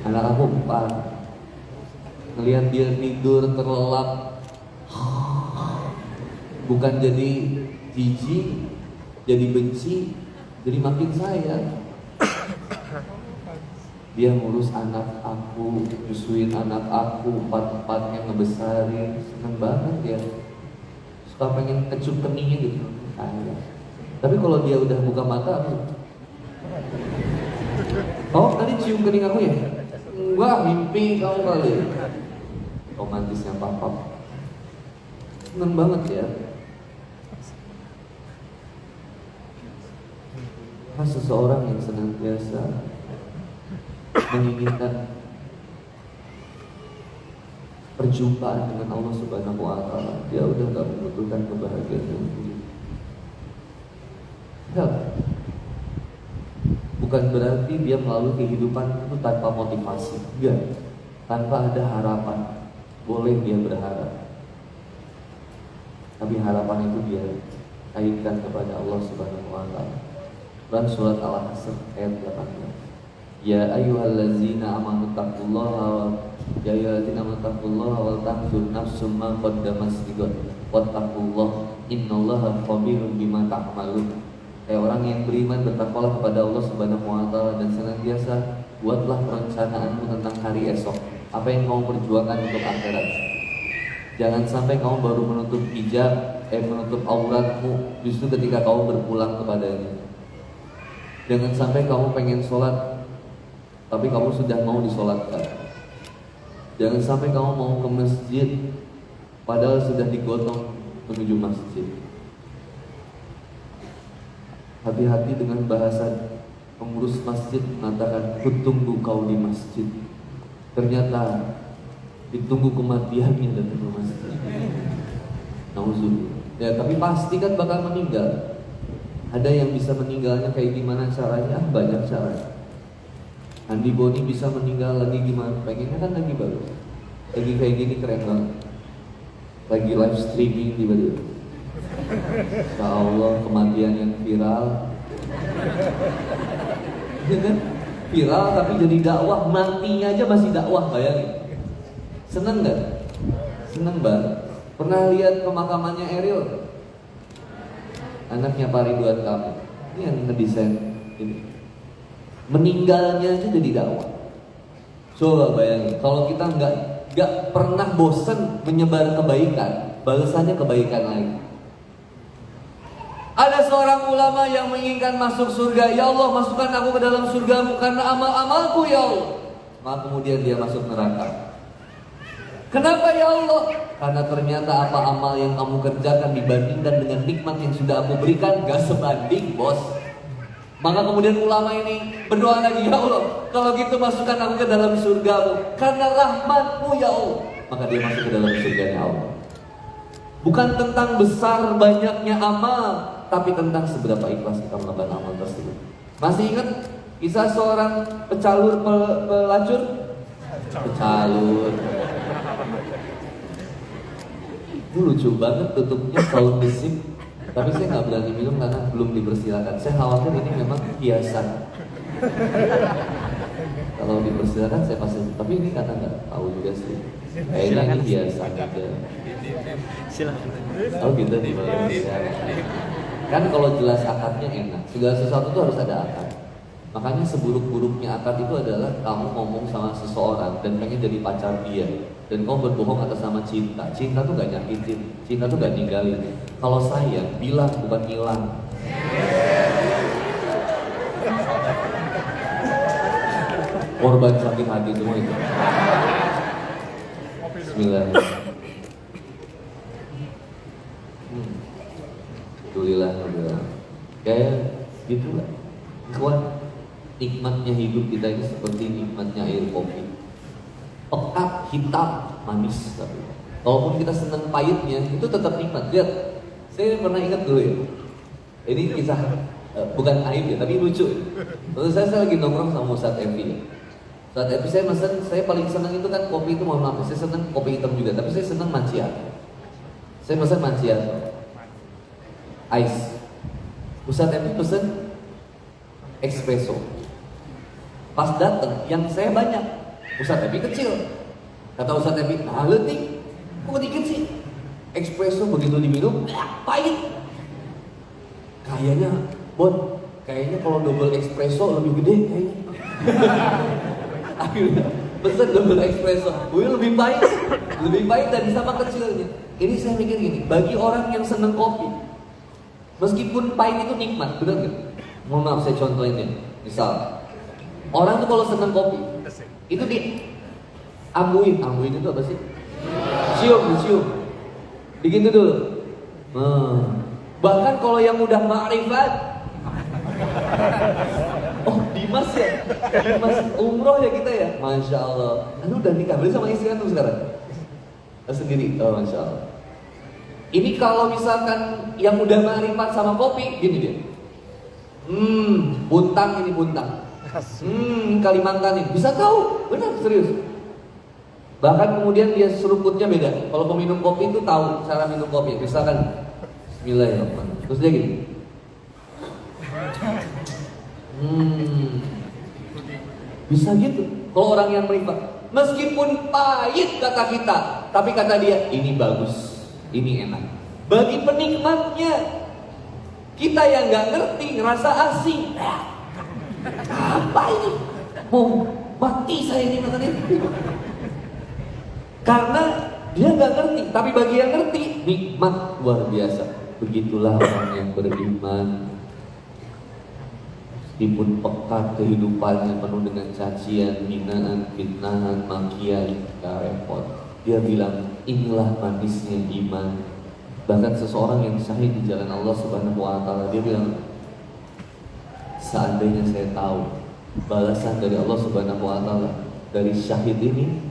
S1: Anak aku 4. Ngelihat dia tidur terlelap, bukan jadi jijik, jadi benci, jadi makin sayang. Dia ngurus anak aku, nyusuin anak aku, 4-4-nya ngebesarin, seneng banget dia. Suka pengen kecup keningnya gitu. Tapi kalau dia udah buka mata, oh tadi cium kening aku ya? Enggak, mimpi kamu kali. Romantisnya papa. Seneng banget ya. Mas seseorang yang senantiasa menginginkan perjumpaan dengan Allah Subhanahu wa Ta'ala, dia udah gak membutuhkan kebahagiaan yang tinggi. Enggak. Bukan berarti dia melalui kehidupan itu tanpa motivasi. Enggak. Tanpa ada harapan. Boleh dia berharap, tapi harapan itu dia kaitkan kepada Allah Subhanahu wa Ta'ala. Dan surat Al-Hasr ayat 18. Ya ayyuhallazina amanu taqullaha ya ayyuhallazina amanu taqullaha wal tanzur nafsum ma qaddamat lighad wattaqullaha innallaha khabirum bima ta'malun. Orang yang beriman bertakwalah kepada Allah Subhanahu wa Ta'ala dan senantiasa buatlah perencanaanmu tentang hari esok. Apa yang kamu perjuangkan untuk akhirat. Jangan sampai kamu baru menutup hijab, menutup auratmu justru ketika kamu berpulang kepadanya. Jangan sampai kamu pengen sholat tapi kamu sudah mau disolatkan. Jangan sampai kamu mau ke masjid padahal sudah digotong menuju masjid. Hati-hati dengan bahasa pengurus masjid mengatakan kutunggu kau di masjid. Ternyata ditunggu kematiannya dan ke masjid. Nauzubillah. Ya tapi pasti kan bakal meninggal. Ada yang bisa meninggalnya kayak gimana caranya? Banyak cara. Andi Boni bisa meninggal lagi gimana? Pengennya kan lagi bagus. Lagi kayak gini keren banget. Lagi live streaming tiba-tiba. Ya Allah, kematian yang viral. Ya kan? Viral tapi jadi dakwah, matinya aja masih dakwah, bayangin. Seneng gak? Seneng banget. Pernah lihat pemakamannya Ariel? Anaknya Pak Ridwan Kamil. Ini yang ngedesain ini. Meninggalnya aja jadi dakwah. Coba bayangin, kalau kita nggak pernah bosan menyebar kebaikan, balasannya kebaikan lagi. Ada seorang ulama yang menginginkan masuk surga. Ya Allah, masukkan aku ke dalam surgamu karena amal-amalku ya Allah. Maka kemudian dia masuk neraka. Kenapa ya Allah? Karena ternyata apa amal yang kamu kerjakan dibandingkan dengan nikmat yang sudah aku berikan gak sebanding, bos. Maka kemudian ulama ini berdoa lagi, ya Allah, kalau gitu masukkan aku ke dalam surgamu karena rahmatmu ya Allah. Maka dia masuk ke dalam surganya Allah. Bukan tentang besar banyaknya amal, tapi tentang seberapa ikhlas kita melakukan amal tersebut. Masih ingat kisah seorang pelacur? Pecalur. Itu lucu banget tutupnya sound besi. Tapi saya nggak berani minum karena belum dipersilakan. Saya khawatir ini memang hiasan. Kalau dipersilakan saya pasti. Tapi ini karena nggak tahu juga sih. Kayaknya ini hiasan aja.
S2: Silakan.
S1: Oh gitu nih. Kan kalau jelas akadnya enak. Segala sesuatu itu harus ada akad. Makanya seburuk-buruknya akad itu adalah kamu ngomong sama seseorang dan pengen jadi pacar dia, dan kamu berbohong atas nama cinta. Cinta tuh gak nyakitin, cinta tuh gak ninggalin. Kalau sayang, bilang bukan hilang. Korban sakit hati semua itu. Bismillahirrahmanirrahim. Alhamdulillah. Kayak gitu lah. Kuat. Nikmatnya hidup kita ini seperti nikmatnya air kopi. Pekat, hitam, manis. Tapi walaupun kita senang pahitnya, itu tetap nikmat. Lihat, saya pernah ingat dulu ya. Ini kisah bukan aib ya, tapi lucu. Lalu saya lagi nongkrong sama Ustadz Evi ya. Ustadz Evi saya mesen, saya paling senang itu kan kopi itu, mohon maaf, saya senang kopi hitam juga, tapi saya senang macchiato. Saya mesen macchiato, ice. Ustadz Evi pesen espresso. Pas dateng, yang saya banyak, Ustadz Evi kecil. Kata Ustadz Evi, nah letik, kok dikit sih? Espresso begitu diminum, pahit. Kayaknya, Bon, kayaknya kalau double espresso lebih gede kayaknya. Akhirnya pesen double espresso, lebih pahit dan sama kecilnya. Ini saya mikir gini, bagi orang yang seneng kopi, meskipun pahit itu nikmat, benar nggak? Mohon maaf saya contohin ya, misal orang tuh kalau seneng kopi, itu di ambuin itu apa sih? Cium, digitu dulu. Bahkan kalau yang udah ma'rifat, oh Dimas ya, Dimas umroh ya kita ya, Masya Allah. Anu udah nikah, beli sama istri anu sekarang? Sendiri, oh Masya Allah. Ini kalau misalkan yang udah ma'rifat sama kopi, gini dia. Buntang ini buntang. Kalimantan ini, bisa tahu, benar serius. Bahkan kemudian dia seruputnya beda. Kalau peminum kopi itu tahu cara minum kopi, misalkan Bismillahirrahmanirrahim. Terus dia gini. Bisa gitu. Kalau orang yang merifat, meskipun pahit kata kita, tapi kata dia ini bagus, ini enak. Bagi penikmatnya, kita yang nggak ngerti ngerasa asing. Apa ini? Mau mati saya ini matanya. Karena dia nggak ngerti, tapi bagi yang ngerti nikmat luar biasa. Begitulah orang yang beriman. Meskipun pekat kehidupannya penuh dengan cacian, hinaan, fitnahan, makian, gak repot. Dia bilang inilah manisnya iman. Bahkan seseorang yang syahid di jalan Allah Subhanahu Wa Taala, dia bilang seandainya saya tahu balasan dari Allah Subhanahu Wa Taala dari syahid ini,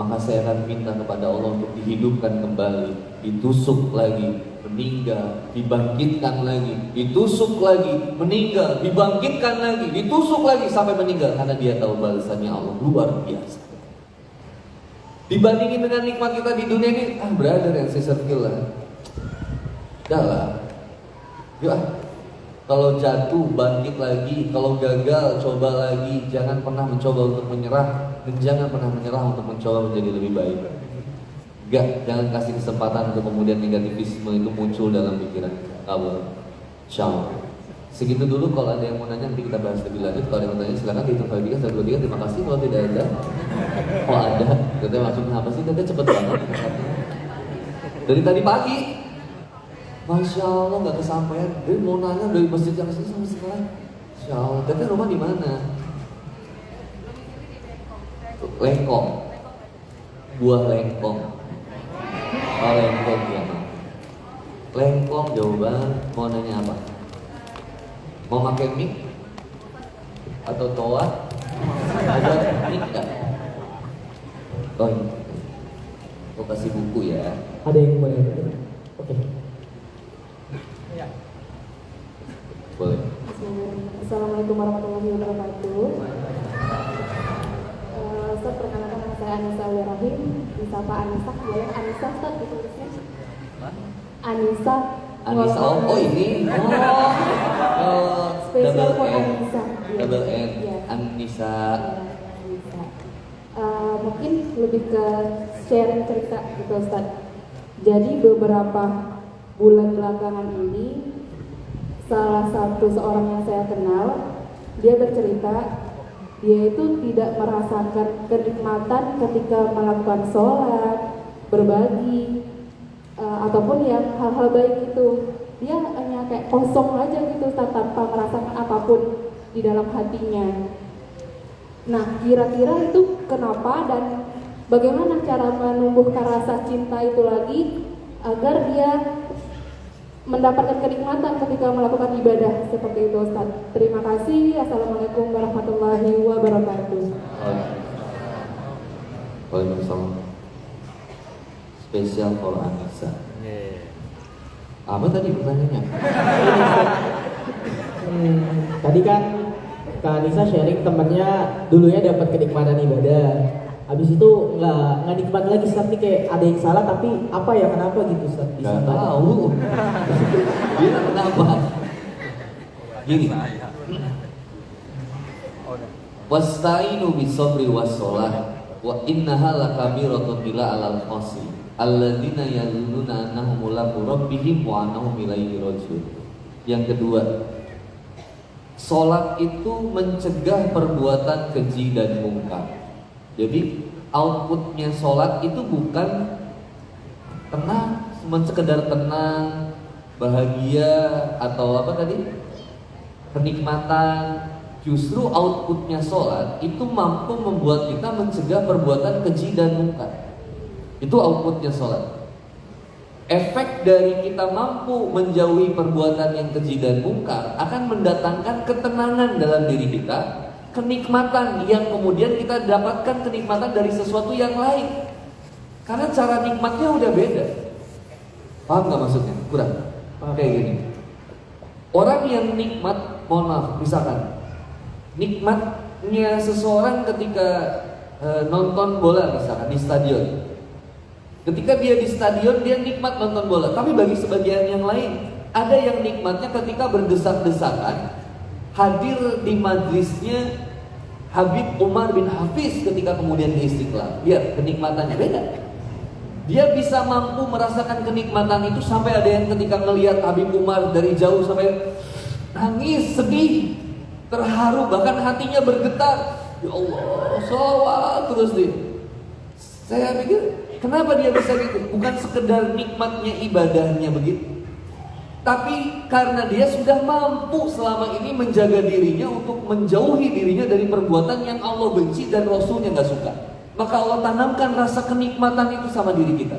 S1: maka saya akan minta kepada Allah untuk dihidupkan kembali, ditusuk lagi, meninggal, dibangkitkan lagi, ditusuk lagi, meninggal, dibangkitkan lagi, ditusuk lagi sampai meninggal, karena dia tahu balasannya Allah luar biasa. Dibandingin dengan nikmat kita di dunia ini, brother yang saya circle lah, dah lah, yuk kalau jatuh bangkit lagi, kalau gagal coba lagi, jangan pernah mencoba untuk menyerah, dan jangan pernah menyerah untuk mencoba menjadi lebih baik. Enggak, jangan kasih kesempatan untuk kemudian negativisme itu muncul dalam pikiran kamu. Ciao. Segitu dulu, kalau ada yang mau nanya nanti kita bahas lebih lanjut. Kalau ada yang mau tanya silakan dihitung kali 3, 1, 2, 3. Terima kasih. Kalau tidak ada, oh ada. Katanya maksudnya apa sih? Katanya cepet banget. Dari tadi pagi, Masya Allah nggak kesampaian. Dia mau nanya dari masjid yang sini sampai sekarang. Masya Allah. Katanya rumah di mana? Lengkong. Buah lengkong. Oh lengkong ya. Lengkong jawaban. Mau nanya apa? Mau pakai mic? Atau toa? Ada mic nggak? Oh ini. Mau kasih buku ya.
S4: Ada yang boleh? Oke.
S1: Boleh.
S5: Assalamualaikum warahmatullahi wabarakatuh. Ustaz, perkenalkan nama saya Anissa Rahim, disapa Anissa, boleh Anissa Ustaz ditulisnya? Anissa.
S1: Anissa, oh ini. Oh,
S5: Spesial for
S1: double N.
S5: Anissa.
S1: Double N.
S5: Ya.
S1: Anissa.
S5: Anissa. Mungkin lebih ke sharing cerita gitu Ustaz. Jadi beberapa bulan belakangan ini, salah satu seorang yang saya kenal, dia bercerita dia itu tidak merasakan kenikmatan ketika melakukan sholat, berbagi, ataupun yang hal-hal baik itu. Dia hanya kayak kosong aja gitu Ustaz, tanpa merasakan apapun di dalam hatinya. Nah, kira-kira itu kenapa dan bagaimana cara menumbuhkan rasa cinta itu lagi agar dia mendapatkan kenikmatan ketika melakukan ibadah seperti itu Ustaz. Terima kasih. Assalamualaikum warahmatullahi wabarakatuh.
S1: Waalaikumsalam. Spesial for Anissa. Apa tadi pertanyaannya?
S4: Tadi kan Kak Anissa sharing temennya dulunya dapat kenikmatan ibadah. Habis itu nggak nikmat lagi Ustaz, nih kayak ada yang salah tapi apa ya, kenapa gitu Ustaz?
S1: Gak tahu. Dia kenapa? Gini. Wasta'inu bisabri wassalah wa innaha lakabiratun illa 'alal khasi alladzina yazunnuna annahum mulaqu rabbihim wa annahum ilaihi raji'un. Yang kedua, salat itu mencegah perbuatan keji dan mungkar. Jadi outputnya sholat itu bukan tenang, cuma sekedar tenang, bahagia atau apa tadi, kenikmatan. Justru outputnya sholat itu mampu membuat kita mencegah perbuatan keji dan mungkar. Itu outputnya sholat. Efek dari kita mampu menjauhi perbuatan yang keji dan mungkar akan mendatangkan ketenangan dalam diri kita, kenikmatan yang kemudian kita dapatkan kenikmatan dari sesuatu yang lain. Karena cara nikmatnya udah beda. Paham gak maksudnya? Kurang? Kayak gini. Orang yang nikmat, mohon maaf, misalkan nikmatnya seseorang ketika nonton bola misalkan di stadion. Ketika dia di stadion dia nikmat nonton bola. Tapi bagi sebagian yang lain, ada yang nikmatnya ketika berdesak-desakan hadir di majlisnya Habib Umar bin Hafiz ketika kemudian di Istiqlal. Lihat, kenikmatannya beda. Dia bisa mampu merasakan kenikmatan itu sampai ada yang ketika melihat Habib Umar dari jauh sampai nangis, sedih, terharu, bahkan hatinya bergetar. Ya Allah, sholawat terus dia. Saya pikir, kenapa dia bisa gitu? Bukan sekedar nikmatnya ibadahnya begitu, tapi karena dia sudah mampu selama ini menjaga dirinya untuk menjauhi dirinya dari perbuatan yang Allah benci dan Rasulnya gak suka. Maka Allah tanamkan rasa kenikmatan itu sama diri kita.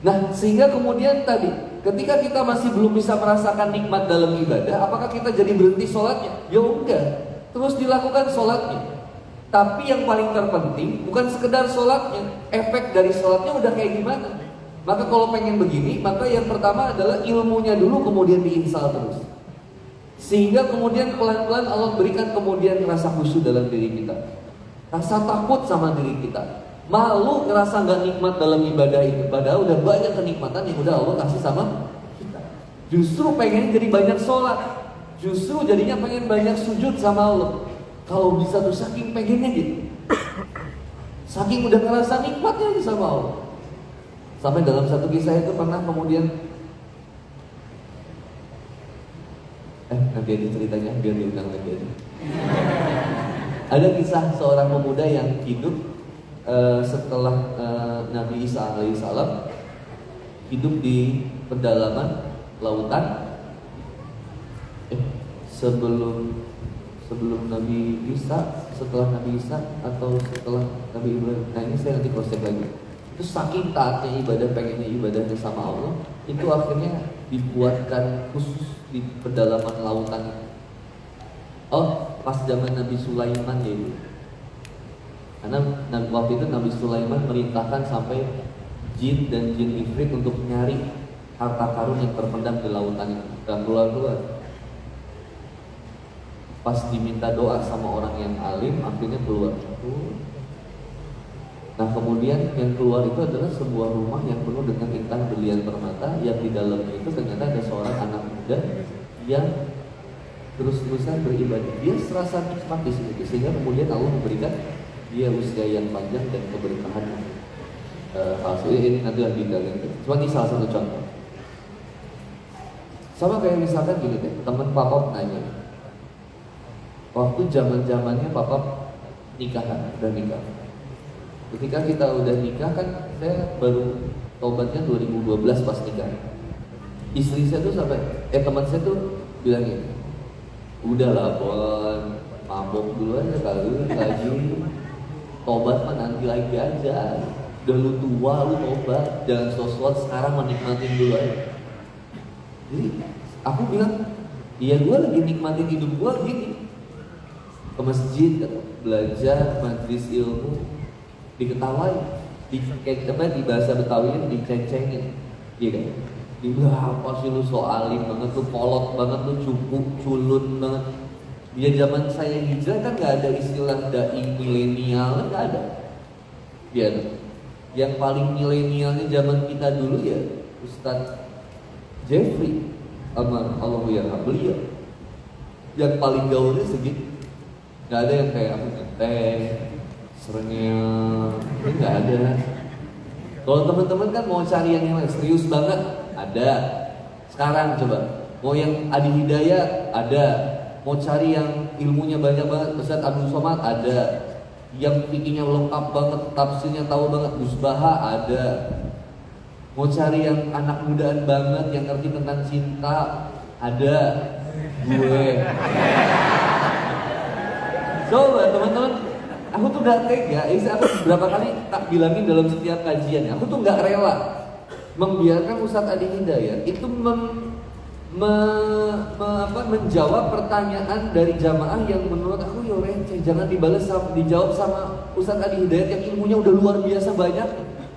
S1: Nah, sehingga kemudian tadi ketika kita masih belum bisa merasakan nikmat dalam ibadah, apakah kita jadi berhenti sholatnya? Ya enggak, terus dilakukan sholatnya. Tapi yang paling terpenting bukan sekedar sholatnya, efek dari sholatnya udah kayak gimana. Maka kalau pengen begini, maka yang pertama adalah ilmunya dulu, kemudian diinstal terus. Sehingga kemudian pelan-pelan Allah berikan kemudian rasa khusyuk dalam diri kita, rasa takut sama diri kita, malu ngerasa gak nikmat dalam ibadah itu. Padahal udah banyak kenikmatan yang udah Allah kasih sama kita. Justru pengen jadi banyak sholat, justru jadinya pengen banyak sujud sama Allah. Kalau bisa tuh saking pengennya gitu, saking udah ngerasa nikmatnya aja sama Allah. Sampai dalam satu kisah itu pernah kemudian nanti ada ceritanya, biar diundang lagi aja. Ada kisah seorang pemuda yang hidup setelah Nabi Isa alaihissalam hidup di pedalaman lautan. Sebelum Nabi Isa, setelah Nabi Isa, atau setelah Nabi Ibrahim. Nah ini saya nanti cross check lagi. Itu saking taatnya ibadah, pengennya ibadahnya sama Allah, itu akhirnya dibuatkan khusus di pedalaman lautan. Oh, pas zaman Nabi Sulaiman ya itu. Karena waktu itu Nabi Sulaiman merintahkan sampai jin dan jin ifrit untuk nyari harta karun yang terpendam di lautan itu dan keluar. Pas diminta doa sama orang yang alim, akhirnya keluar. Nah kemudian yang keluar itu adalah sebuah rumah yang penuh dengan intan berlian permata, yang di dalamnya itu ternyata ada seorang anak muda yang terus-terusan beribadah. Dia serasa nikmat di situ, sehingga kemudian Allah memberikan dia usia yang panjang dan keberkahan. Ini nanti lebih dalam. Cuma ini salah satu contoh. Sama kayak misalkan gini deh, teman papa nanya, waktu zaman-zamannya papa nikahan, udah nikah. Ketika kita udah nikah kan, saya baru tobatnya 2012 pas nikah. Istri saya tuh sampai teman saya tuh bilang gini, udahlah Bon, mabok dulu aja kali lagi, tobat mah nanti lagi aja. Udah lu tua, lu tobat, jangan sosok sekarang menikmatin dulu aja. Jadi aku bilang, iya gue lagi nikmatin hidup gue gini, ke masjid, belajar, majelis ilmu, diketawain, di bahasa Betawi diceng-cengin, iya kan? Dibilang apa sih lu so alim banget, lu kolot banget, lu cukup culun banget. Dia zaman saya hijrah kan nggak ada istilah dai milenial, nggak ada. Dia yang paling milenialnya zaman kita dulu ya Ustadz Jeffrey, aman Allah ya beliau. Yang paling gaulnya segitu, nggak ada yang kayak aku ngeteh, serengnya, ini nggak ada. Kalau teman-teman kan mau cari yang serius banget, ada. Sekarang coba, mau yang Adi Hidayat, ada. Mau cari yang ilmunya banyak banget, Ustaz Abdul Somad, ada. Yang fikihnya lengkap banget, tafsirnya tahu banget, Gus Baha, ada. Mau cari yang anak mudaan banget, yang ngerti tentang cinta, ada. Gue. Coba teman-teman, aku tuh gak tega, aku berapa kali tak bilangin dalam setiap kajian, aku tuh gak rela membiarkan Ustadz Adi Hidayat itu menjawab pertanyaan dari jamaah yang menurut aku ya receh, jangan dijawab sama Ustadz Adi Hidayat yang ilmunya udah luar biasa banyak,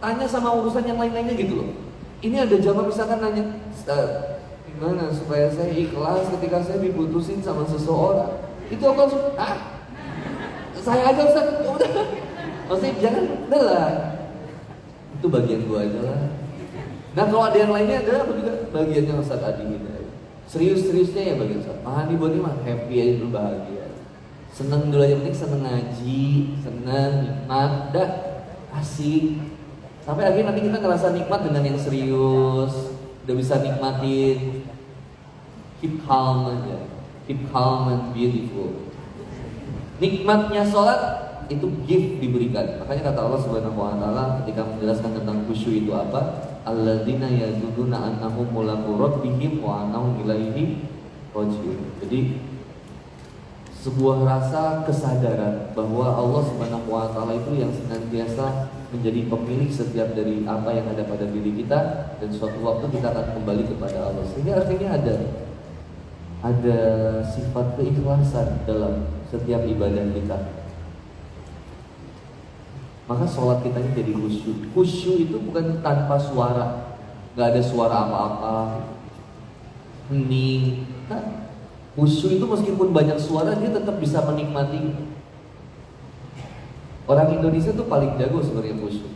S1: tanya sama urusan yang lain-lainnya gitu loh. Ini ada jamaah misalkan nanya, gimana supaya saya ikhlas ketika saya diputusin sama seseorang, itu aku langsung, saya aja Ustaz, udah. Maksudnya jangan, udah lah. Itu bagian gua aja lah. Nah kalau ada yang lainnya ada aku juga bagiannya Ustaz Adi Hidayat. Serius-seriusnya ya bagian Ustaz. Mahani Boni mah happy aja dulu, bahagia. Seneng dulu aja, penting seneng ngaji, seneng, nikmat, dah asik. Sampai akhirnya nanti kita ngerasa nikmat dengan yang serius. Udah bisa nikmatin. Keep calm aja. Keep calm and beautiful. Nikmatnya sholat itu gift diberikan. Makanya kata Allah Subhanahu wa taala ketika menjelaskan tentang khusyuk itu apa? Alladzina yadzunnuna annahum mulaqu rabbihim wa annahum ilaihi raji'un. Jadi sebuah rasa kesadaran bahwa Allah Subhanahu wa taala itu yang senantiasa menjadi pemilik setiap dari apa yang ada pada diri kita, dan suatu waktu kita akan kembali kepada Allah. Sehingga artinya ada sifat keikhlasan dalam setiap ibadah kita. Maka sholat kita ini jadi khusyuk. Khusyuk itu bukan tanpa suara, nggak ada suara apa-apa, hening. Nah, khusyuk itu meskipun banyak suara dia tetap bisa menikmati. Orang Indonesia tuh paling jago sebenarnya khusyuk.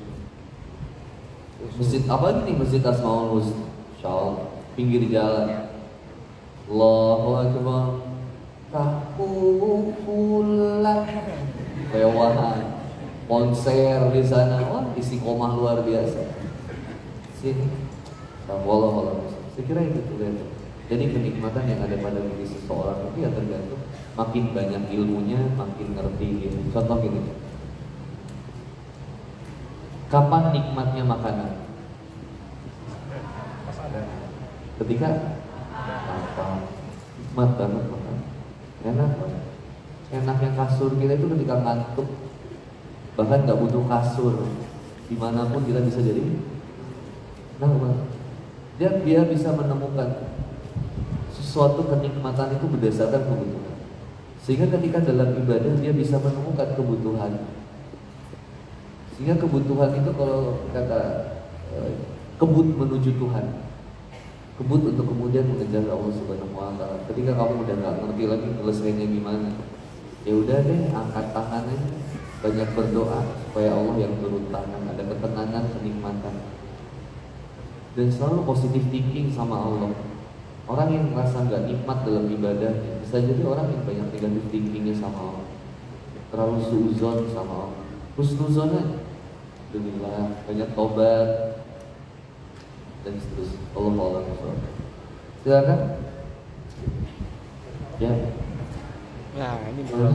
S1: Masjid apa nih? Masjid Asmaul Husna, Insyaallah, pinggir jalan. Allahu Akbar. Tahkulan kewahan konser di sana, wah istiqomah luar biasa. Sini, wallah. Saya kira itu tuh ya. Jadi kenikmatan yang ada pada diri seseorang itu ya tergantung makin banyak ilmunya, makin ngerti gitu. Contoh gini, kapan nikmatnya makanan? Ketika nikmat banget makan. Enak banget. Enaknya kasur kita itu ketika ngantuk, bahkan nggak butuh kasur, dimanapun kita bisa jadi enak banget. Dia bisa menemukan sesuatu kenikmatan itu berdasarkan kebutuhan. Sehingga ketika dalam ibadah dia bisa menemukan kebutuhan. Sehingga kebutuhan itu kalau kata kebut menuju Tuhan, kebut untuk kemudian mengejar Allah Subhanahu wa taala. Ketika kamu udah nggak ngerti lagi selesainya gimana, ya udah deh angkat tangannya, banyak berdoa supaya Allah yang turun tangan, ada ketenangan, kenikmatan, dan selalu positive thinking sama Allah. Orang yang merasa nggak nikmat dalam ibadahnya bisa jadi orang yang banyak negative thinkingnya sama Allah, terlalu suuzon sama Allah. Husnuzon, alhamdulillah, banyak tobat dan seterusnya. Allah silakan. Ya.
S2: Nah, ini belum